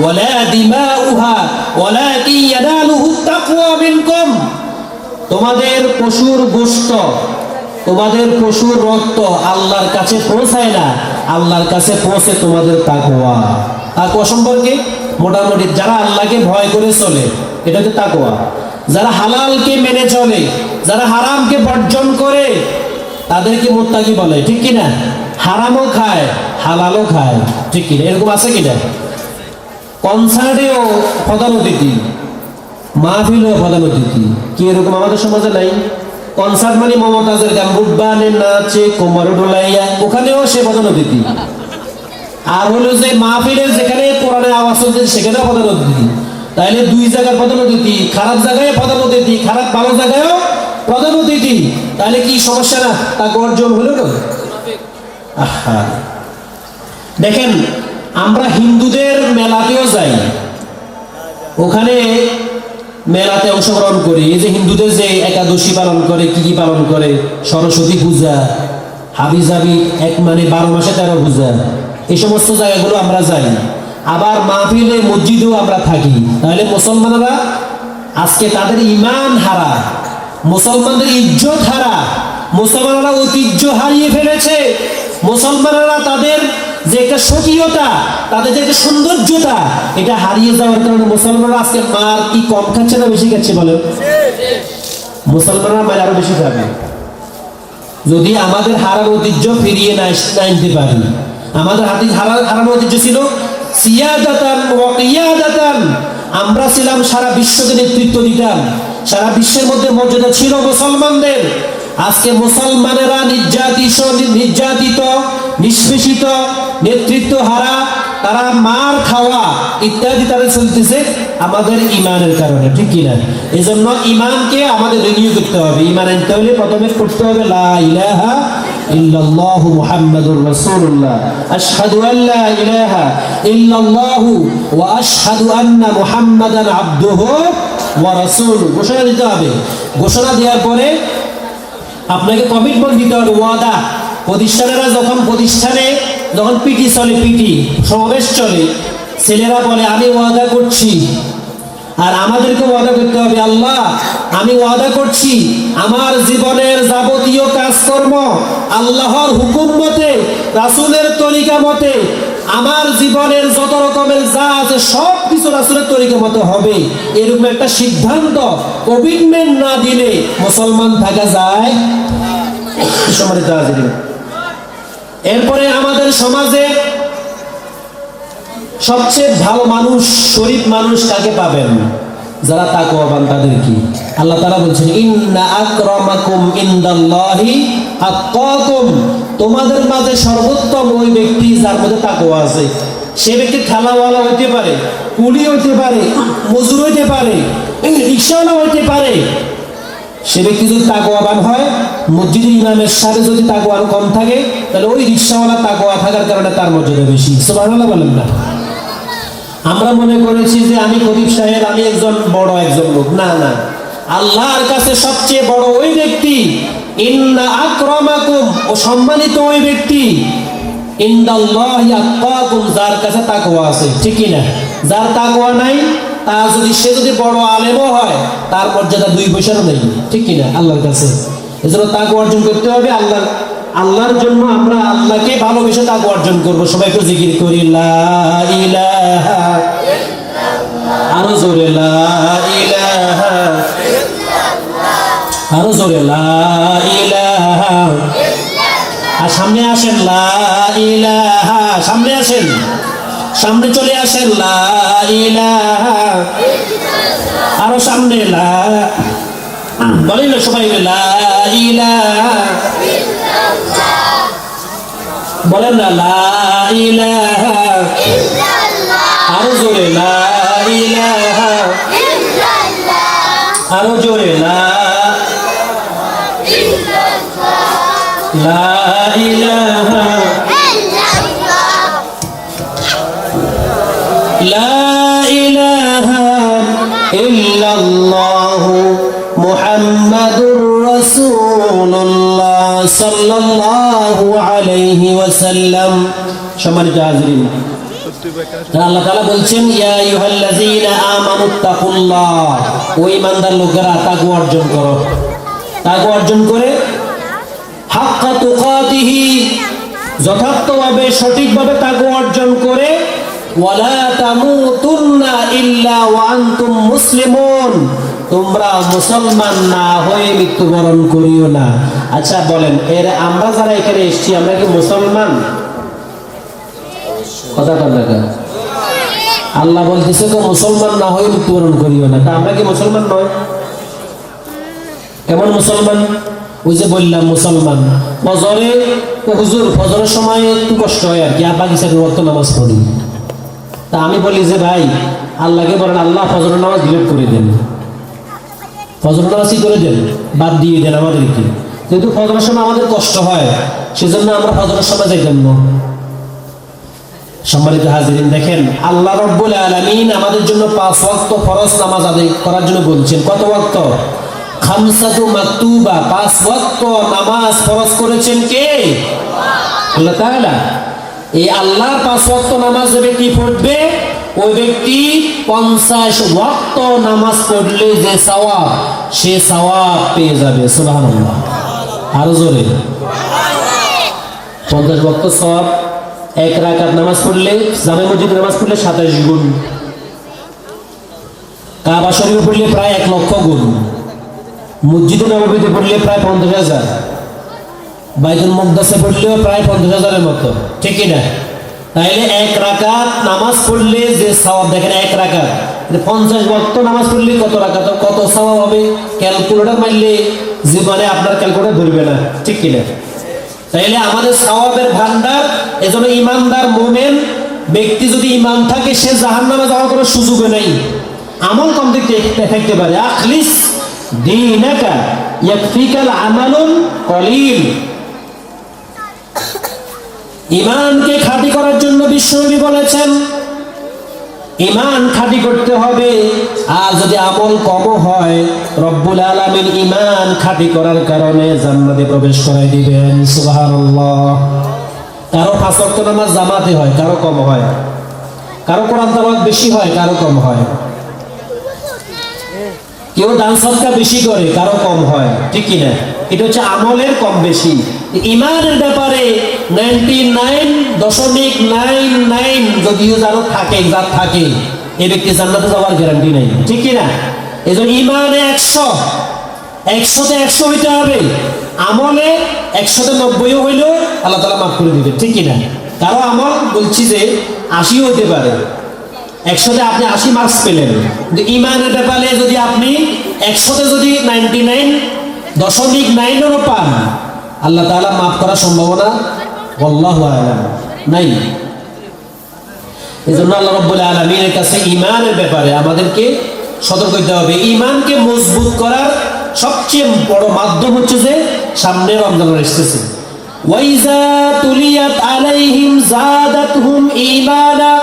ওয়ালা দিমাউহা ওয়ালাকিন ইয়ানালুহু তাকওয়া মিনকুম। তোমাদের পশুর গোশত, তোমাদের পশুর রক্ত আল্লাহর কাছে পৌঁছায় না, আল্লাহর কাছে পৌঁছে তোমাদের তাকওয়া। তাকওয়া সম্পর্কে মোটামুটি যারা আল্লাহকে ভয় করে চলে, এটা হচ্ছে তাকওয়া। যারা হালালকে মেনে চলে, যারা হারামকে বর্জন করে, তাদেরকে মুত্তাকি বলে, ঠিক কিনা? হারামও খায় হালালও খায়, ঠিক কিনা? এরকম আছে কিনা? কনসার্টেও প্রধান অতিথি, মাহফিলও প্রধান অতিথি, কি এরকম আমাদের সমাজে নাই? কনসার্ট মানে মমতাজের গান, রুব্বানের নাচে কোমর ডোলাইয়া, ওখানেও সে প্রধান অতিথি। আর হলো যে মাহফিলের যেখানে কোরআনের আওয়াজ চলছে সেখানেও প্রধান অতিথি। তাইলে 2 জায়গার প্রধান অতিথি, খারাপ জায়গায় প্রধান অতিথি, খারাপ ভালো জায়গায়ও প্রধান অতিথি। তাহলে কি সমস্যা না? তাকে অর্জন হলো না? আহা, দেখেন আমরা হিন্দুদের মেলাতেও যাই, ওখানে মেলাতে অংশগ্রহণ করি। এই যে হিন্দুদের যে একাদশী পালন করে, কি কি পালন করে, সরস্বতী পূজা, হাবিজাবি, এক মানে 12 মাসে 13 পূজা, এই সমস্ত জায়গাগুলো আমরা যাই। আবার মাহফিলে মসজিদেও আমরা থাকি। তাহলে মুসলমানরা আজকে তাদের ঈমান হারা, মুসলমানদের ইজ্জত হারা, মুসলমানরা ঐতিহ্য হারিয়ে ফেলেছে। মুসলমানরা তাদের যে একটা স্বকীয়তা, তাদের যে একটা সৌন্দর্যতা, এটা হারিয়ে যাওয়ার কারণে মুসলমানরা আজকে মার কি কম খাচ্ছে না বেশি খাচ্ছে বলেন? মুসলমানরা মার আরো বেশি খাবে। যদি আমাদের হারার ঐতিহ্য ফিরিয়ে না আনতে পারি। আমাদের হারানো ঐতিহ্য ছিল সিয়াদাতান ওয়া কিয়াদাতান, আমরা ছিলাম সারা বিশ্বকে নেতৃত্ব দিতাম, সারা বিশ্বের মধ্যে মর্যাদা ছিল মুসলমানদের। আজকে মুসলমানেরা নির্যাতিত, নিষ্পেষিত, নেতৃত্ব হারা, তারা মার খাওয়া ইত্যাদি তাদের চলতেছে আমাদের ঈমানের কারণে, ঠিক কিনা? এই জন্য ঈমানকে আমাদের রিনিউ করতে হবে। ঈমান আনতে হলে প্রথমে করতে হবে লা ইলাহা ইল্লাল্লাহু মুহাম্মাদুর রাসূলুল্লাহ, আশহাদু আল্লা ইলাহা ইল্লাল্লাহু ওয়া আশহাদু আন্না মুহাম্মাদান আবদুহু ওয়া রাসূলুহু। ঘোষণা দিতে হবে। ঘোষণা দেওয়ার পরে আপনাকে কমিটমেন্ট দিতে হবে, ওয়াদা। প্রতিষ্ঠানেরা যখন পিটি চলে, পিটি সমাবেশ চলে, ছেলেরা বলে আমি ওয়াদা করছি, আর আমাদেরকে ওয়াদা করতে হবে, আল্লাহ আমি ওয়াদা করছি আমার জীবনের যাবতীয় কাজকর্ম আল্লাহর হুকুম মতে, রাসূলের তরিকা মতে, আমার জীবনের যত রকমের যা আছে সব কিছু রাসূলের তরিকা মতো হবে। এরকম একটা সিদ্ধান্ত, কমিটমেন্ট না দিলে মুসলমান থাকা যায়? সম্মানিত হাজিরিন, এরপরে আমাদের সমাজে সবচেয়ে ভালো মানুষ, শরীফ মানুষ কাকে পাবেন? যারা তাকওয়াবান তাদের। কি আল্লাহ তাআলা বলছেন, ইন্না আকরামাকুম ইনদাল্লাহি আতকাকুম, তোমাদের মাঝে সর্বোত্তম ওই ব্যক্তি যার মধ্যে তাকওয়া আছে। সে ব্যক্তি ঠেলাওয়ালা হইতে পারে, কুলি হইতে পারে, মজুর হইতে পারে, রিকশাওয়ালা হইতে পারে। সে ব্যক্তি যদি তাকওয়াবান হয়, মসজিদের ইমামের সাথে যদি তাকওয়া কম থাকে, তাহলে ওই রিকশাওয়ালা তাকওয়া থাকার কারণে তার মর্যাদা বেশি। সুবহানাল্লাহ বলেন না? আমরা মনে করেছি যে আমি খতিব সাহেব, আমি বড় একজন লোক। না না, আল্লাহর কাছে সবচেয়ে বড় ওই ব্যক্তি, ইন্না আকরামাকুম, ও সম্মানিত ওই ব্যক্তি, ইনদাল্লাহি আতকাকুম, যার কাছে তাকওয়া আছে, ঠিক কি না? যার তাকওয়া নাই, সে যদি বড় আলেমও হয়, তার মর্যাদা 2 পয়সারও নেই, ঠিক কি না আল্লাহর কাছে? এজন্য তাকওয়া অর্জন করতে হবে। আল্লাহর জন্য আমরা আল্লাহকে ভালোবেসে তাকওয়া অর্জন করব। সবাই একটু জিকির করি, লা ইলাহা ইল্লাল্লাহ, আরো জোরে লা ইলাহা ইল্লাল্লাহ, আরো জোরে লা ইলাহা ইল্লাল্লাহ। আর সামনে আসেন, লা ইলাহা, সামনে আসেন, সামনে চলে আসেন, লা ইলাহা ইল্লাল্লাহ, আরো সামনে, লা, বলেন না সবাই, লা ইলাহা ইল্লাল্লাহ, বলেন না লা ইলাহা ইল্লাল্লাহ, আরো জোরে লা ইলাহা ইল্লাল্লাহ, আরো জোরে লা ইলাহা লা ইলাহা ইল্লাল্লাহ সাল্লাল্লাহু আলাইহি ওয়াসাল্লাম। সম্মানিত হাজিরিন, আল্লাহ তাআলা বলছেন ইয়া আইয়ুহাল্লাযীনা আমানুত্তাকুল্লাহ, ও ঈমানদার লোকেরা তাকওয়া অর্জন করো। তাকওয়া অর্জন করে হাক্কা তুকাতিহি, যথার্থভাবে সঠিকভাবে তাকওয়া অর্জন করে ওয়ালা তামুতুন্না ইল্লা ওয়া আনতুম মুসলিমুন, তোমরা মুসলমান না হয়ে মৃত্যুবরণ করিও না। আচ্ছা বলেন, এর আমরা যারা এখানে এসেছি আমরা কি মুসলমান? কথা বলেন। আল্লাহ বলতেছে তো মুসলমান না হয়ে মৃত্যুবরণ করিও না, তা আমরা কি মুসলমান নয়? কেমন মুসলমান? ওই যে বললাম মুসলমান, ফজরে হুজুর ফজরের সময় একটু কষ্ট হয় আর কি, বাগিচার ওয়াক্ত নামাজ পড়ি। তা আমি বলি যে ভাই আল্লাহকে বলেন আল্লাহ ফজরের নামাজ ডিলিট করে দেন, ফজরের নামাজই করে দেন, বাদ দিয়ে দেন আমাদেরকে। যেহেতু ফজরের সময় আমাদের কষ্ট হয় সেজন্য আমরা ফজরের সময় যাইতাম না। সম্মানিত হাজিরিন, দেখেন আল্লাহ রাব্বুল আলামিন আমাদের জন্য 5 ওয়াক্ত ফরজ নামাজ আদায় করার জন্য বলছেন। কত ওয়াক্ত? খামসাতু মাকতুবা, 5 ওয়াক্ত নামাজ ফরজ করেছেন কে? আল্লাহ তাআলা। এই আল্লাহর 5 ওয়াক্ত নামাজ যে ব্যক্তি পড়বে ওই ব্যক্তি 50 ওয়াক্ত নামাজ পড়লে যে সওয়াব, সে সওয়াব পেয়ে যাবে। সুবহানাল্লাহ, আরো জোরে 50 ওয়াক্ত সওয়াব। এক রাকাত নামাজ পড়লে, জামে মসজিদে নামাজ পড়লে 27 গুণ, কাবা শরীফে পড়লে প্রায় 1 লক্ষ গুণ, মসজিদে নববীতে পড়লে প্রায় 50,000, বাইতুল মুকদ্দাসে পড়লেও প্রায় 50,000-এর মতো, ঠিক না? তাইলে এক রাকাত নামাজ পড়লে যে সওয়াব, দেখেন এক রাকাত 50 ওয়াক্ত নামাজ পড়লে কত রাকাত, কত সওয়াব হবে? ক্যালকুলেটর মারলে জীবনে আপনার ক্যালকুলেটর ধরবে না, ঠিক কিনা? তাইলে আমাদের সওয়াবের ভান্ডার। এজন্য ঈমানদার মুমিন ব্যক্তি যদি ঈমান থাকে সে জাহান্নামে যাওয়ার কোনো সুযোগ নেই। আমল কম দেখতে পারে, আখলিস দীনাকা ইয়াকফিকাল আমালুন কলিল। ঈমানকে খাঁটি করার জন্য বিশ্বনবী বলেছেন ঈমান খাঁটি করতে হবে। আর যদি আমল কম হয় রব্বুল আলামিন ঈমান খাঁটি করার কারণে জান্নাতে প্রবেশ করাই দিবেন। সুবহানাল্লাহ। কারো 5 ওয়াক্ত নামাজ জামাতে হয়, কারো কম হয়, কারো কোরআন তেলাওয়াত বেশি হয়, কারো কম হয়, কেউ দান সদকা বেশি করে, কারো কম হয়, ঠিক কি না? এটা হচ্ছে আমলের কম বেশি। ঈমানের ব্যাপারে 99.99 যদিও যারা থাকে, যার থাকে, এই ব্যক্তি জান্নাতে যাওয়ার গ্যারান্টি নাই, ঠিক কি না? এজন্য ঈমানে 100তে 100 হইতে হবে, আমলে 100তে 90 হইলেও আল্লাহ তাআলা মাফ করে দিবে, ঠিক কি না? কারো আমল বলছি যে 80 হইতে পারে, 100তে আপনি 80 মার্কস পেলেন, কিন্তু ঈমানের ব্যাপারে যদি আপনি 100তে যদি 99.9 পান, আল্লাহ তাআলা মাফ করার সম্ভাবনা আল্লাহু আ'লাম নাই। এজন্য আল্লাহ রাব্বুল আলামিনের কাছে ঈমানের ব্যাপারে আমাদেরকে সতর্ক হতে হবে। ঈমানকে মজবুত করার সবচেয়ে বড় মাধ্যম হচ্ছে যে সামনে রমজান আসতেছে। ওয়াইজা তুলিয়াত আলাইহিম যাদাতহুম ঈমানা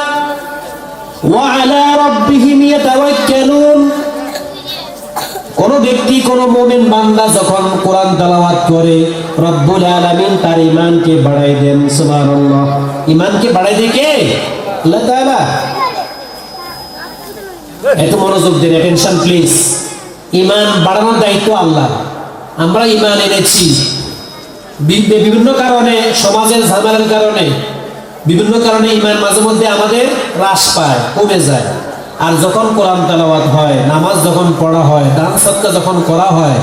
ওয়া আলা রাব্বিহিম ইয়াতাওয়াক্কালুন। কোন ব্যক্তি, কোন মুমিন বান্দা যখন কোরআন তেলাওয়াত করে রব্বুল আলামিন তার ঈমানকে বাড়াই দেন। সুবহানাল্লাহ। ঈমানকে বাড়াই দেয় কে? আল্লাহ তাআলা। একটু মনোযোগ দিন, অ্যাটেনশন প্লিজ। ঈমান বাড়ানোর দায়িত্ব আল্লাহ। আমরা ঈমান এনেছি বিভিন্ন কারণে, সমাজের ঝামেলার কারণে, বিভিন্ন কারণে ঈমান মাঝে মধ্যে আমাদের হ্রাস পায়, কমে যায়। আর যখন কোরআন তেলাওয়াত হয়, নামাজ যখন পড়া হয়, দান সদকা যখন করা হয়,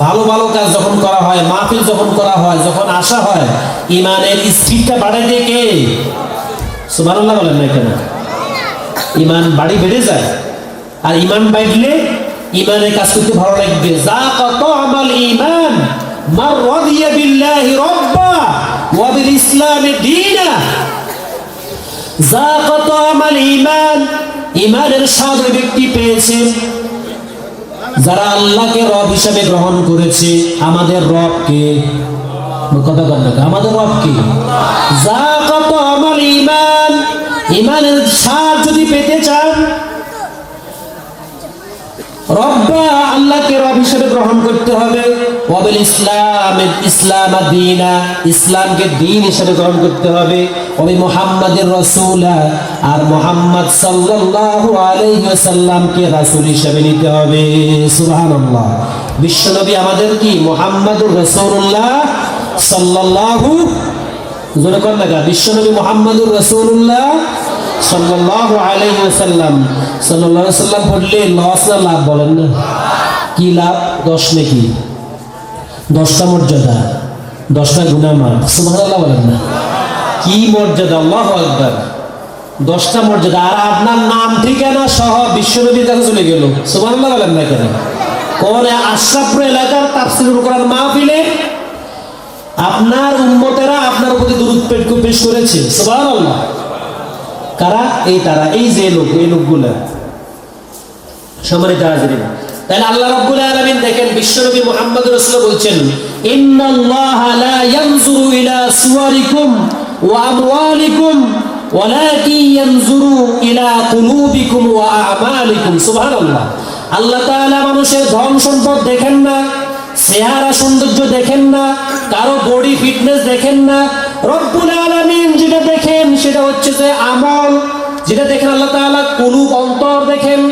ভালো ভালো কাজ যখন করা হয়, মাহফিল যখন করা হয়, যখন আসা হয়, ঈমানের স্পিডটা বাড়ায় দিয়ে কে? সুবহানাল্লাহ বলেন না কেন? ঈমান বাড়ি বেড়ে যায়। আর ঈমান বাড়লে ঈমানের কাজ করতে ভালো লাগবে। যাকাত আমাল ঈমান মান রাদিয়া বিল্লাহি রাব্বা ওয়া বিল ইসলামি দীনা। যাকাত আমাল ঈমান, ঈমানের স্বাদ ওই ব্যক্তি পেয়েছে যারা আল্লাহকে রব হিসেবে গ্রহণ করেছে। আমাদের রব কে? কথা বলেন না, আমাদের রব কে? যাকাত আমাল ঈমান। ঈমানের স্বাদ যদি পেতে চান, রব্বা আল্লাহকে রব হিসেবে গ্রহণ করতে হবে। ওয়াবিল ইসলাম দীনা, ইসলামকে দ্বীন হিসেবে গ্রহণ করতে হবে। ওয়াবি মুহাম্মাদির রাসূলা, আর মুহাম্মদ সাল্লাল্লাহু আলাইহি ওয়াসাল্লামকে রাসূল হিসেবে নিতে হবে। সুবহানাল্লাহ। বিশ্বনবী আমাদের কি মুহাম্মাদুর রাসূলুল্লাহ সাল্লাল্লাহু, জোরে কোন লাগা, বিশ্বনবী মুহাম্মাদুর রাসূলুল্লাহ সাল্লাল্লাহু আলাইহি ওয়াসাল্লাম। সাল্লাল্লাহু আলাইহি ওয়াসাল্লাম পড়লে লস না লাভ বলেন না? কি লাভ? 10 নেকি, 10টা মর্যাদা, 10টা গুনাহমাফ। সুবহানাল্লাহ বলেন না? কি মর্যাদা! আল্লাহু আকবার। 10টা মর্যাদা, আর আপনার নাম ঠিকানা সহ বিশ্বনবীর কাছে চলে গেল। সুবহানাল্লাহ বলেন না কেন? কোন আশরাফপুর এলাকার তাফসীরুল কোরআন মাহফিলে আপনার উম্মতেরা আপনার প্রতি দুরূদ পেশ করেছে। সুবহানাল্লাহ। কারা? এই তারা, এই যে লোক, এই লোকগুলা। সম্মানিত হাজিরিন, তাহলে আল্লাহ রাব্বুল আলামিন দেখেন বিশ্বনবী মুহাম্মদুর রাসূলুল্লাহ বলছেন, ইন্নাল্লাহা লা ইয়ানজুরু ইলা সুওয়ারিকুম ওয়া আমওয়ালিকুম ওয়ালাকিন ইয়ানজুরু ইলা কুলুবিকুম ওয়া আ'মালিকুম। সুবহানাল্লাহ। আল্লাহ তাআলা মানুষের ধন সম্পদ দেখেন না, চেহারা সৌন্দর্য দেখেন না, কারো বডি ফিটনেস দেখেন না। রব্বুল আলামিন যেটা দেখেন সেটা হচ্ছে যে আমল, যেটা দেখেন আল্লাহ তাআলা কুলুব, অন্তর দেখেন।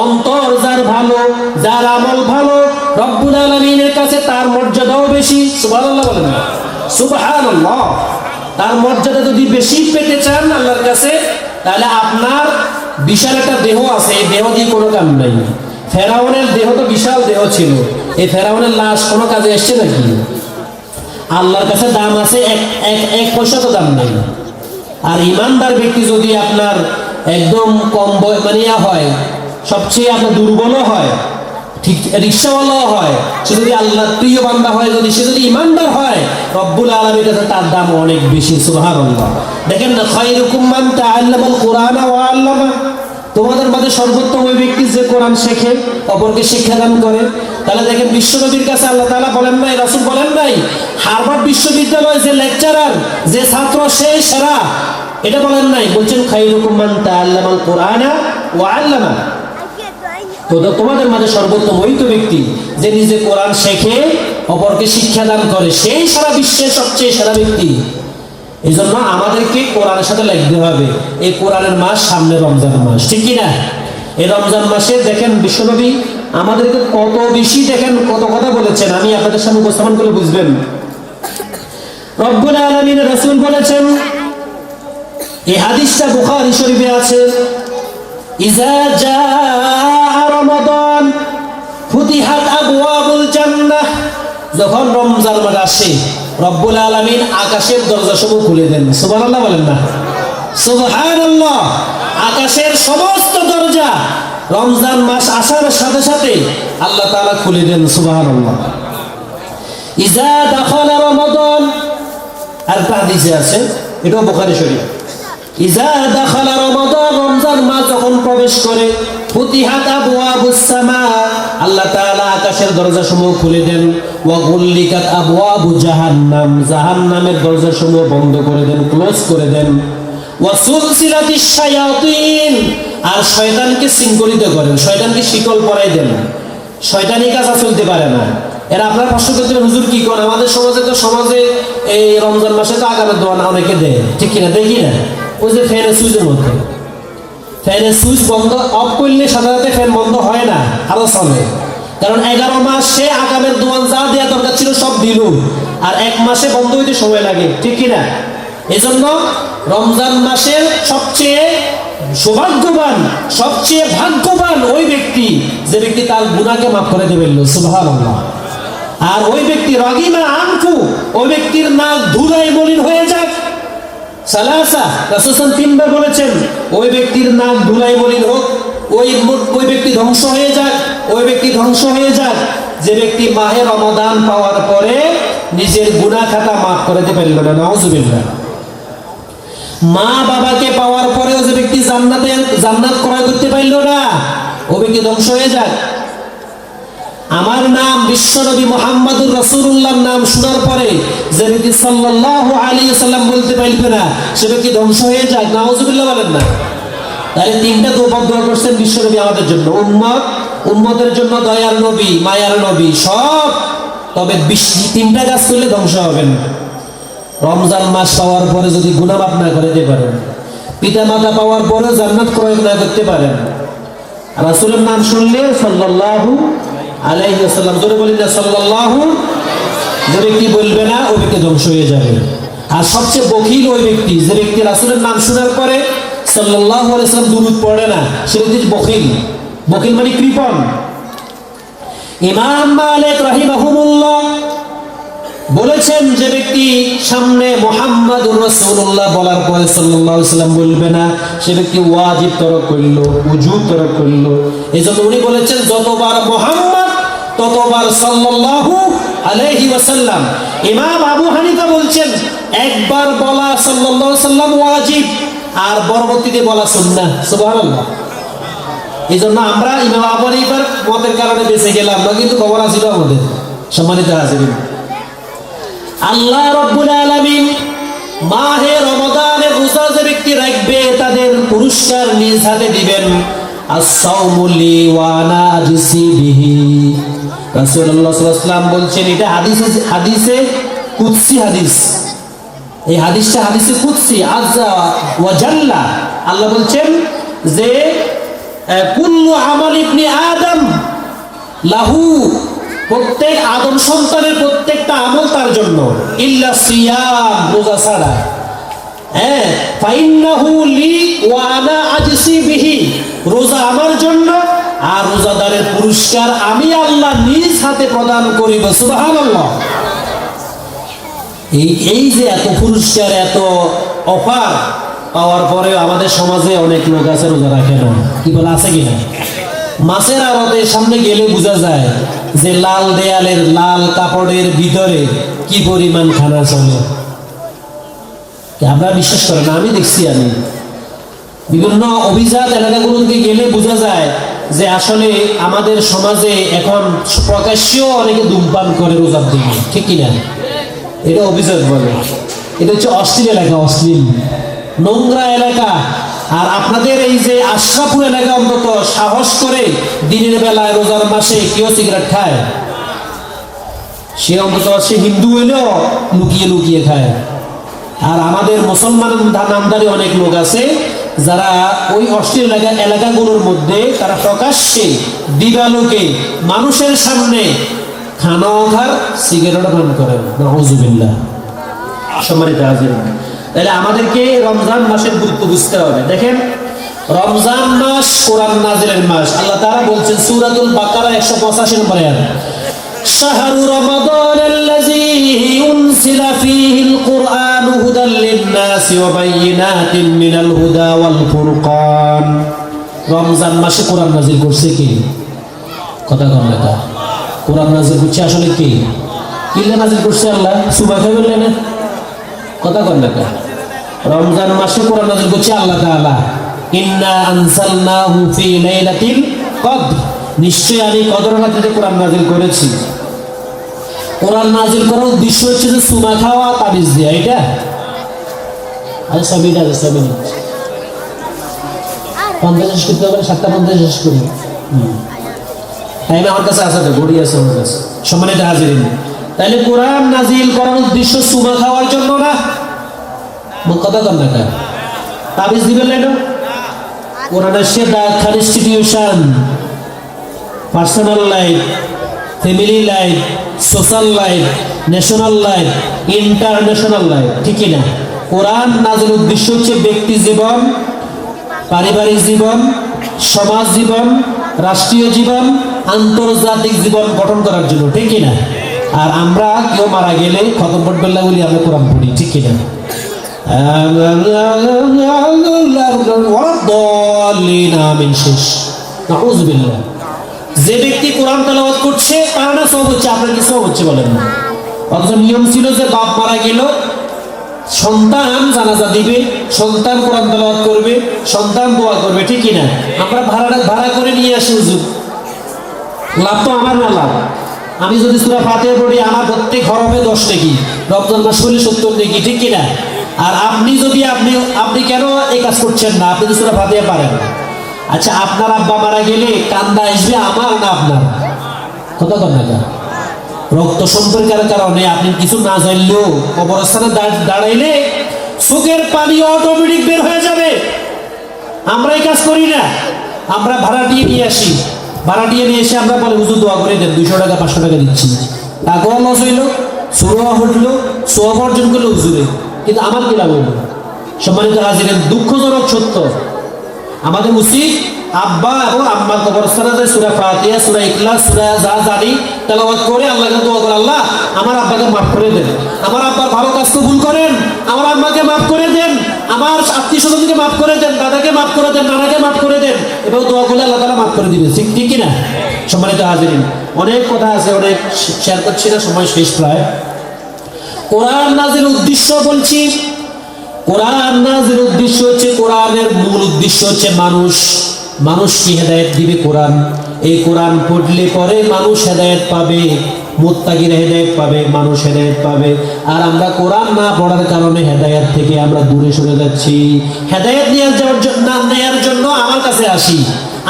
অন্তর যার ভালো, যার আমল ভালো, রব্বুল আলামিনের কাছে তার মর্যাদাও বেশি। সুবহানাল্লাহ বলেন না? সুবহানাল্লাহ। তার মর্যাদা যদি বেশি পেতে চান আল্লাহর কাছে, তাহলে আপনার বিশাল একটা দেহ আছে, এই দেহ দিয়ে কোনো কাম নাই। ফেরাউনের দেহ তো বিশাল দেহ ছিল, এই ফেরাউনের লাশ কোনো কাজে এসছে নাকি? আল্লাহর কাছে দাম আছে, এক পয়সা তো দাম নেই। আর ইমানদার ব্যক্তি যদি আপনার একদম কম মানে হয়, সবচেয়ে আপনার দুর্বলও হয়, ঠিক রিকশাওয়ালাও হয়, সে যদি আল্লাহ প্রিয় বান্দা হয়, যদি সে যদি ইমানদার হয়, রব্বুল আলামিনের কাছে তার দাম অনেক বেশি। সুবহানাল্লাহ। দেখেন না, খায়রুকুম মান তাআল্লামাল কুরআন ওয়া আল্লামা, তোমাদের মাঝে সর্বোত্তম ওই ব্যক্তি যে কোরআন শেখে, অপরকে শিক্ষাদান করে। তাহলে দেখেন বিশ্বনবীর কাছে আল্লাহ তাআলা বলেন নাই, রাসূল বলেন নাই, হার্ভার্ড বিশ্ববিদ্যালয়ে যে লেকচারার, যে ছাত্র সে সেরা, এটা বলেন নাই। বলছেন খায়রুকুম মান তাআল্লামাল কুরআন ওয়া আল্লামা, তো তোমাদের মাঝে সর্বোত্তম ওই তো ব্যক্তি যে নিজে কোরআন শেখে, অপরকে শিক্ষাদান করে, সেই সারা বিশ্বের সবচেয়ে সেরা ব্যক্তি। এই জন্য আমাদেরকে কোরআনের সাথে লাগতে হবে। এই কোরআনের মাস সামনে রমজান মাস, ঠিক কি না? এই রমজান মাসে দেখেন বিশ্বনবী আমাদেরকে কত বেশি দেখেন কত কথা বলেছেন, আমি আপনাদের সামনে উপস্থাপন করে বুঝবেন। রব্বুল আলামিনের রাসূল বলেছেন, এই হাদিসটা বুখারী শরীফে আছে, ইজা জাআ রমাদান ফুতিহাত আবওয়াবুল জান্নাহ, যখন রমজান মাস আসে রব্বুল আলামিন আকাশের দরজাসমূহ খুলে দেন। সুবহানাল্লাহ বলেন না? সুবহানাল্লাহ। আকাশের সমস্ত দরজা রমজান মাস আসার সাথে সাথে আল্লাহ তাআলা খুলে দেন। সুবহানাল্লাহ। ইজা দাখালা রমাদান, আর হাদিসে আছে, এটাও বুখারী শরীফ, ইজা দাখালা রমাদান, রমজান মাস যখন প্রবেশ করে, ফুতিহাত আবওয়াবুস সামা, আল্লাহ তাআলা আকাশের দরজাসমূহ খুলে দেন। ওয়া গুল্লিকাত আবওয়াবু জাহান্নাম, জাহান্নামের দরজাসমূহ বন্ধ করে দেন, ক্লোজ করে দেন। ওয়া সুলসিলাতিশ শায়াতিন, আর শয়তানকে শৃঙ্খলিত করেন, শয়তানকে শিকল পরাই দেন, শয়তানি কাজ চলতে পারে না। এরা আপনার প্রশ্ন করতে, হুজুর কি করে? আমাদের সমাজে তো এই রমজান মাসে তো আগামের দোয়া অনেকে দেয়, ঠিক কিনা? দেখি না, ওই যে ফ্যানের সুইচের মধ্যে, ফ্যানের সুইচ বন্ধ অফ করলে সাধারণত ফ্যান বন্ধ হয় না, আরো চলে। কারণ 11 মাস সে আগামের দোয়ান যা দেওয়া দরকার ছিল সব দিল, আর 1 মাসে বন্ধ হইতে সময় লাগে, ঠিক কিনা? এই জন্য রমজান মাসের সবচেয়ে সৌভাগ্যবান, সবচেয়ে ভাগ্যবান ওই ব্যক্তি যে ব্যক্তি তার গুনাহকে মাফ করে দেবেন। সুবহানাল্লাহ। আর ওই ব্যক্তি রাগিমা আনফু, ওই ব্যক্তির নাক ধুলায় মলিন হয়ে যাক। সালাসা, রাসূল তিনবার বলেছেন, ওই ব্যক্তির নাক ধুলায় মলিন হোক, ওই ব্যক্তি ধ্বংস হয়ে যাক, ওই ব্যক্তি ধ্বংস হয়ে যাক যে ব্যক্তি মাহে রমাদান পাওয়ার পরে নিজের গুনাহ খাতা মাফ করে দিতে পারল না। নাউজুবিল্লাহ। মা বাবাকে পাওয়ার পরেও যে ব্যক্তি জান্নাত ক্রয় করতে পারল না, ও ব্যক্তি ধ্বংস হয়ে যাক। আমার নাম বিশ্বনবী মুহাম্মদুর রাসূলুল্লাহর নাম শোনার পরে যে ব্যক্তি সাল্লাল্লাহু আলাইহি ওয়াসাল্লাম বলতে পারবে না, সে ব্যক্তি ধ্বংস হয়ে যাক। নাউজুবিল্লাহ বলেন না? তাহলে 3টা দোয়া করছেন বিশ্বনবী আমাদের জন্য, উম্মতের জন্য দয়ার নবী, মায়ার নবী, সব তবে 3টা কাজ করলে ধ্বংস হবেন। রমজান মাস পাওয়ার পরে যদি গুনাহ মাফ না করতে পারেন, পিতা মাতা পাওয়ার পরে জান্নাত ক্রয় না করতে পারেন, রাসূলের নাম শুনলে সাল্লাল্লাহু আলাইহি ওয়াসাল্লাম, জোরে বলি না সাল্লাল্লাহু, যে ব্যক্তি বলবে না ওই ব্যক্তি ধ্বংস হয়ে যাবে। আর সবচেয়ে বখিল ওই ব্যক্তি যে ব্যক্তি রাসূলের নাম শোনার পরে সাল্লাল্লাহু আলাইহি ওয়াসাল্লাম দুরূদ পড়ে না, সে ব্যক্তি বখিল। বখিল মানে কৃপণ। ইমাম মালিক রাহিমাহুল্লাহ বলেছেন, যে ব্যক্তি সামনে মুহাম্মাদুর রাসূলুল্লাহ বলার পরে সাল্লাল্লাহু আলাইহি ওয়াসাল্লাম বলবে না, সে ব্যক্তি ওয়াজিব তরক করলো, উজু তরক করলো। এজন্য উনি বলেছেন, যতবার মুহাম্মদ ততবার সাল্লাল্লাহু আলাইহি ওয়াসাল্লাম। ইমাম আবু হানিফা বলছেন, একবার বলা সাল্লাল্লাহু আলাইহি ওয়াসাল্লাম ওয়াজিব, আর পরবর্তীতে বলা সুন্নাহ। সুবহানাল্লাহ। এজন্য আমরা ইমাম আবু হানিফার মতের কারণে বেঁচে গেলাম না, কিন্তু খবর আছিল আমাদের। সম্মানিত হাজিরিন, আল্লাহ রাব্বুল আলামিন মাহে রমাদানের রোজা যে ব্যক্তি রাখবে তাদের পুরস্কার নিজ হাতে দিবেন। as-sawmu li wa ana ajzi bihi। রাসূলুল্লাহ সাল্লাল্লাহু আলাইহি ওয়াসাল্লাম বলছেন, এটা হাদিসে কুদসি হাদিস। এই হাদিসটা হাদিসে কুদসি, আযজা ওয়া জাল্লা। আল্লাহ বলছেন যে কুল্লু আমাল ইবনি আদম লাহু, প্রত্যেক আদম সন্তানের প্রত্যেকটা আমল তার জন্য, ইল্লা সিয়াম, রোজা ছাড়া। হ্যাঁ, ফাইন্নাহু লি ওয়া আনা আজসি বিহি, রোজা আমার জন্য আর রোজাদারের পুরস্কার আমি আল্লাহ নিজ হাতে প্রদান করিব। সুবহানাল্লাহ। এই যে এত পুরস্কার, এত অফার পাওয়ার পরেও আমাদের সমাজে অনেক লোক আছে রোজা রাখে না। কি বলে, আছে কিনা? মাছের আড়তের সামনে গেলে বোঝা যায় যে লাল দেয়ালের লাল কাপড়ের ভিতরে কি পরিমাণ খানা চলে। আমরা বিশ্বাস করেন না, আমি দেখছি। আমি বিভিন্ন অভিজাত এলাকাগুলোকে গেলে বোঝা যায় যে আসলে আমাদের সমাজে এখন প্রকাশ্যেও অনেকে ধূমপান করে রোজার দিনে। ঠিক কিনা? এটা অভিজাত বলে। এটা হচ্ছে অশ্লীল এলাকা, অশ্লীল নোংরা এলাকা। আর আপনাদের এই যে আশরাফুল এলাকা অন্তত সাহস করে দিনের বেলায় রোজার মাসে কেউ সিগারেট খায়, সে অন্তত সে হিন্দু হইলেও লুকিয়ে লুকিয়ে খায়। আর আমাদের মুসলমান নামধারী অনেক লোক আছে যারা ওই অশ্লীল এলাকাগুলোর মধ্যে তারা প্রকাশ্যে দিবালোকে মানুষের সামনে খানাও খায়, সিগারেটও পান করে। নাউযুবিল্লাহ। সম্মানিত হাজিরিন, তাহলে আমাদেরকে রমজান মাসের গুরুত্ব বুঝতে হবে। দেখেন, রমজান মাস কোরআন নাজিলের মাস। আল্লাহ তাআলা বলছেন সূরাতুল বাকারা 185 নম্বর আয়াত, শাহরু রমাদানাল্লাযী উনজিলা ফীহিল কুরআনু হুদাল লিন-নাসি ওয়া বায়িনাতিন মিনাল হুদা ওয়াল ফুরকান। রমজান মাসে কোরআন নাজিল করছে কে? কথা কম লেখা। কোরআন নাজিল করছে আসলে কে? কি নাজিল করছে? আল্লাহ। সুবহান বললেন না? কথা কম লেখা। রমজান মাসে কোরআন নাজিল করছে আল্লাহ তাআলা। ইন্না আনজালনাহু ফি লাইলাতিল কদর, নিশ্চয়ই আমি কদর রাতে কোরআন নাজিল করেছি। কোরআন নাজিল করার উদ্দেশ্য হচ্ছে যে সুমা খাওয়া, তাবিজ দেয়া। এটা আজ সবই আছে, সবই 50 শেষ করতে হবে, 7:50 শেষ করি। টাইম আমার কাছে আছে, তো ঘড়ি আছে আমার কাছে। সম্মানিত হাজিরিন, তাহলে কোরআন নাজিল করার উদ্দেশ্য সুমা খাওয়ার জন্য না। কথা কম না, তাবিজ দিবেন না। এটা কোরআনের শেফা constitution, personal life, family life, social life, national life, international life. ঠিক না? কোরআন নাজিলের উদ্দেশ্য হচ্ছে ব্যক্তি জীবন, পারিবারিক জীবন, সমাজ জীবন, রাষ্ট্রীয় জীবন, আন্তর্জাতিক জীবন গঠন করার জন্য। ঠিক না? আর আমরা কেউ মারা গেলে খতম পড়বেল্লা বলি, আমরা কোরআন পড়ি। ঠিক কিনা? যে ব্যক্তি কোরআন তেলাওয়াত করছে তার না সব হচ্ছে, আপনার কি সব হচ্ছে বলেন না? অথচ নিয়ম ছিল যে বাপ মারা গেল, সন্তান জানাজা দিবে, সন্তান কোরআন তেলাওয়াত করবে, সন্তান দোয়া করবে। ঠিক কিনা? আমরা ভাড়া করে নিয়ে আসি হুজুর, লাভ তো আমার না। লাভ আমি যদি সূরা ফাতিহা পড়ি, আমার প্রত্যেক হরফে 10 নেকি, রমজান মাস হলে 70 নেকি। ঠিক কিনা? আর আপনি যদি আপনি কেন এই কাজ করছেন না? আপনি তো সূরা ফাতিহা পারেন। আচ্ছা, আপনার আব্বা মারা গেলে কান্দা আসবে আমার না আপনার? কথা কন না। রক্ত সম্পর্কের কারণে আপনি কিছু না জানলেও কবরস্থানে দাঁড়াইলে চোখের পানি অটোমেটিক বের হয়ে যাবে। আমরা এই কাজ করি না, আমরা ভাড়াটিয়ে নিয়ে আসি, ভাড়াটিয়ে নিয়ে এসে আমরা বলে হুজুর দোয়া করে দেন, 200 টাকা 500 টাকা দিচ্ছি, টাকাও লস হইলো, সোয়া হইলো, সোয়া অর্জন করলো হুজুরে, কিন্তু আমার কি লাভ হইলো? সম্মানিত হাজিরেন, দুঃখজনক সত্য, আমাদের উচিত আব্বা এবং আম্মার কবরস্থানে সূরা ফাতিহা, সূরা ইখলাস, সূরা যা জানি তেলাওয়াত করে আল্লাহকে দোয়া করে, আল্লাহ আমার আব্বাকে মাফ করে দেন, আমার আব্বার ভালো কাজ কবুল করেন, আমার আম্মাকে মাফ করে দেন, আমার আত্মীয়-স্বজনকে মাফ করে দেন, দাদাকে মাফ করে দেন, নানাকে মাফ করে দেন, এবং দোয়া করলে আল্লাহ তাআলা মাফ করে দিবেন। ঠিক কি না? সম্মানিত হাজিরিন, অনেক কথা আছে, অনেক শেয়ার করছি না, সময় শেষ প্রায়। কোরআন নাযিলের উদ্দেশ্য বলছি, কোরআন নাযিলের উদ্দেশ্য হচ্ছে, কোরআনের মূল উদ্দেশ্য হচ্ছে মানুষকে হেদায়েত দিবে কোরআন। এই কোরআন পড়লে পরে মানুষ হেদায়েত পাবে, মুত্তাকিরা হেদায়েত পাবে, মানুষ হেদায়েত পাবে। আর আমরা কোরআন না পড়ার কারণে হেদায়েত থেকে আমরা দূরে সরে যাচ্ছি। হেদায়েত নেওয়ার জন্য আমার কাছে আসি,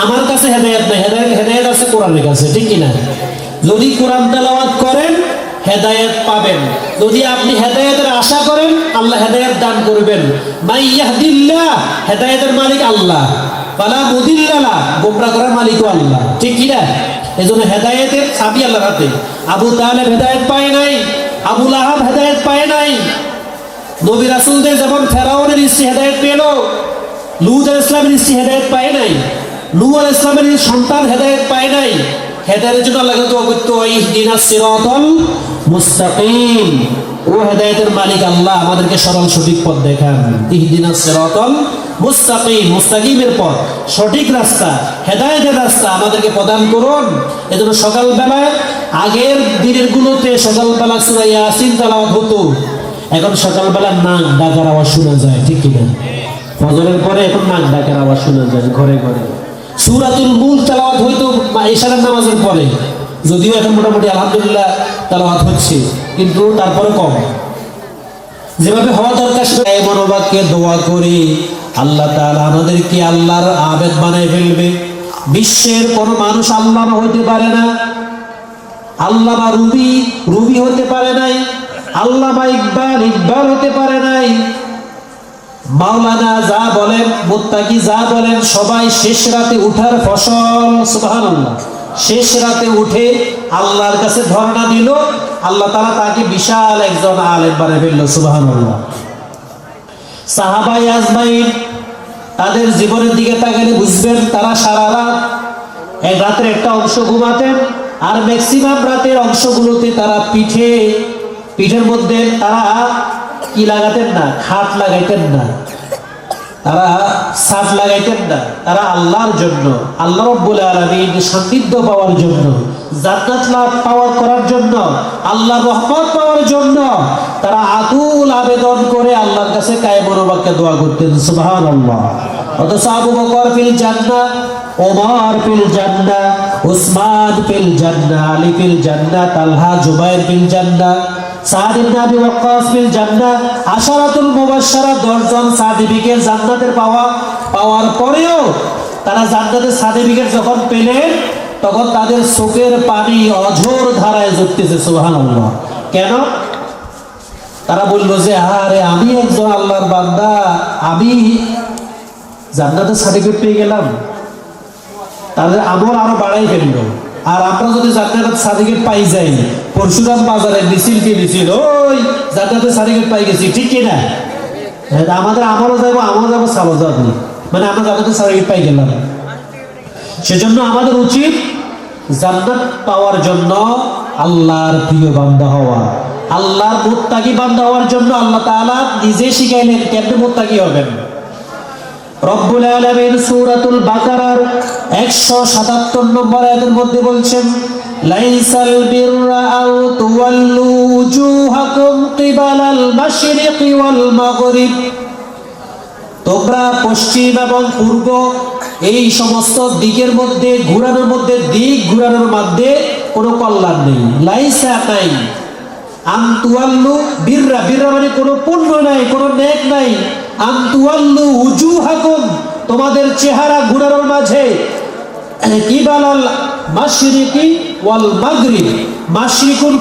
আমার কাছে হেদায়েত নাই, হেদায়েত আছে কোরআনের কাছে, ঠিক কিনা? যদি কোরআন তেলাওয়াত করেন হেদায়েত পাবেন, যদি আপনি হেদায়েতের আশা করেন আল্লাহ হেদায়েত দান করবেন। মাই ইয়াহদিল্লাহ, হেদায়েতের মালিক আল্লাহ, ফালা মুদিল্লা লাহ, গোমরাহ করার মালিকও আল্লাহ, ঠিক কি না? এজন্য হেদায়েতের চাবি আল্লাহর হাতে। আবু তালেব হেদায়েত পায় নাই, আবু লাহাব হেদায়েত পায় নাই, নবী রাসূলদের যেমন ফেরাউনের স্ত্রী হেদায়েত পেল, লূত আলাইহিস সালামের স্ত্রী হেদায়েত পায় নাই, নূহ আলাইহিস সালামের সন্তান হেদায়েত পায় নাই। হেদায়েতের জন্য আল্লাহকে দোয়া করতে হয়, ইহদিনাস সিরাতাল মুস্তাকিম, ও হেদায়েতের মালিক আল্লাহ আমাদেরকে সরল সঠিক পথ দেখান। ইহদিনাস সিরাতাল মুস্তাকিম, মুস্তাকিমের পথ, সঠিক রাস্তা, হেদায়েতের রাস্তা আমাদেরকে প্রদান করুন। এজন্য সকালবেলায় আগের দিনের গুলোতে সকালবেলা সূরা ইয়াসিন তেলাওয়াত হতো, এখন সকালবেলা নাক ডাকার আওয়াজ শোনা যায়, ঠিক কিনা? ফজরের পরে এখন নাক ডাকার আওয়াজ শোনা যায় ঘরে ঘরে। সূরাতুল মুলক তেলাওয়াত হইতো ইশারার নামাজের পরে, যদিও এখন মোটামুটি আলহামদুলিল্লাহ তেলাওয়াত হচ্ছে, কিন্তু তারপরে কম। যেভাবে হওয়া দরকার সেভাবে মনোবাক্যে দোয়া করি, আল্লাহ তাআলা আমাদেরকে আল্লাহর আবেদ বানায় ফেলবে। বিশ্বের কোনো মানুষ আল্লামা হতে পারে না, আল্লামা রুবি হতে পারে নাই, আল্লামা ইকবাল হতে পারে নাই। মাওলানা যা বলেন, মুত্তাকি যা বলেন, সবাই শেষ রাতে উঠার ফসল। সুবহানাল্লাহ, শেষ রাতে উঠে আল্লাহর কাছে ধর্ণা দিল, আল্লাহ তাআলা তাকে বিশাল একজন আলেম বানিয়ে ফেলল। সুবহানাল্লাহ। সাহাবায়ে আজমাইন তাদের জীবনের দিকে তাকালে বুঝবেন, তারা সারা রাত, এক রাতের একটা অংশ ঘুমাতেন, আর ম্যাক্সিমাম রাতের অংশগুলোতে তারা পিঠের মধ্যে তারা কি লাগাতেন না, খাট লাগাইতেন না, তারা ছাদ লাগাইতেন না, তারা আল্লাহর জন্য, আল্লাহ রাব্বুল আলামিন সান্নিধ্য পাওয়ার জন্য, জান্নাত লাভ করার জন্য, আল্লাহর রহমত পাওয়ার জন্য তারা আকুল আবেদন করে আল্লাহর কাছে কায়ে মনোবাক্যে দোয়া করতেন। সুবহানাল্লাহ। অথচ আবু বকর ফিল জান্নাহ, ওমর ফিল জান্নাহ, উসমান ফিল জান্নাহ, আলী ফিল জান্নাহ, তালহা জুবাইর ফিল জান্নাহ, সাদ ইবনে আবি ওয়াক্কাস ফিল জান্নাহ, আশারাতুল মুবাশশারা 10 জন সার্টিফিকেট জান্নাতের পাওয়ার পরেও তারা জান্নাতের সার্টিফিকেট যখন পেলেন তখন তাদের চোখের পানি অঝোর ধারায় ঝরতেছে। সুবহানাল্লাহ। কেন? তারা বলল যে আরে আমি একজন আল্লাহর বান্দা, আমি জান্নাতের সার্টিফিকেট পেয়ে গেলাম, তাদের আমল আরো বাড়াই ফেলল। আর আমরা যদি জান্নাতের সার্টিফিকেট পাই যাই, পরশুরাম বাজারে মিছিল ওই জান্নাতের সার্টিফিকেট পাই গেছি, ঠিক কিনা? আমাদের আমলও যাবো সালো যাবো, মানে আমরা জান্নাতের সার্টিফিকেট পাই গেলাম। সেজন্য আমাদের উচিত জান্নাত পাওয়ার জন্য আল্লাহর প্রিয় বান্দা হওয়া, আল্লাহর মুত্তাকি বান্দা হওয়ার জন্য আল্লাহ তাআলা নিজে শিখাইলেন কেমনে মুত্তাকি হবেন। রব্বুল আলামিন সূরাতুল বাকারার 177 নম্বর আয়াতের মধ্যে বলছেন, লাইসাল বিররা আও তুওয়াল্লু উজুহাকুম কিবালাল মাশরিকি ওয়াল মাগরিব, তোমরা পশ্চিম এবং পূর্ব এই সমস্ত দিকের মধ্যে ঘোরানোর মধ্যে, দিক ঘোরানোর মধ্যে কোনো কল্যাণ নেই। লাইসা নাই, আনতুয়াল্লু বিররা, বিররা মানে কোনো পুণ্য নাই, কোনো নেক নাই। আনতুয়াল্লু উজুহাকুম, তোমাদের চেহারা ঘোরানোর মাঝে, কিবালাল মাশরিকি ওয়াল মাগরিব, মাশরিকুল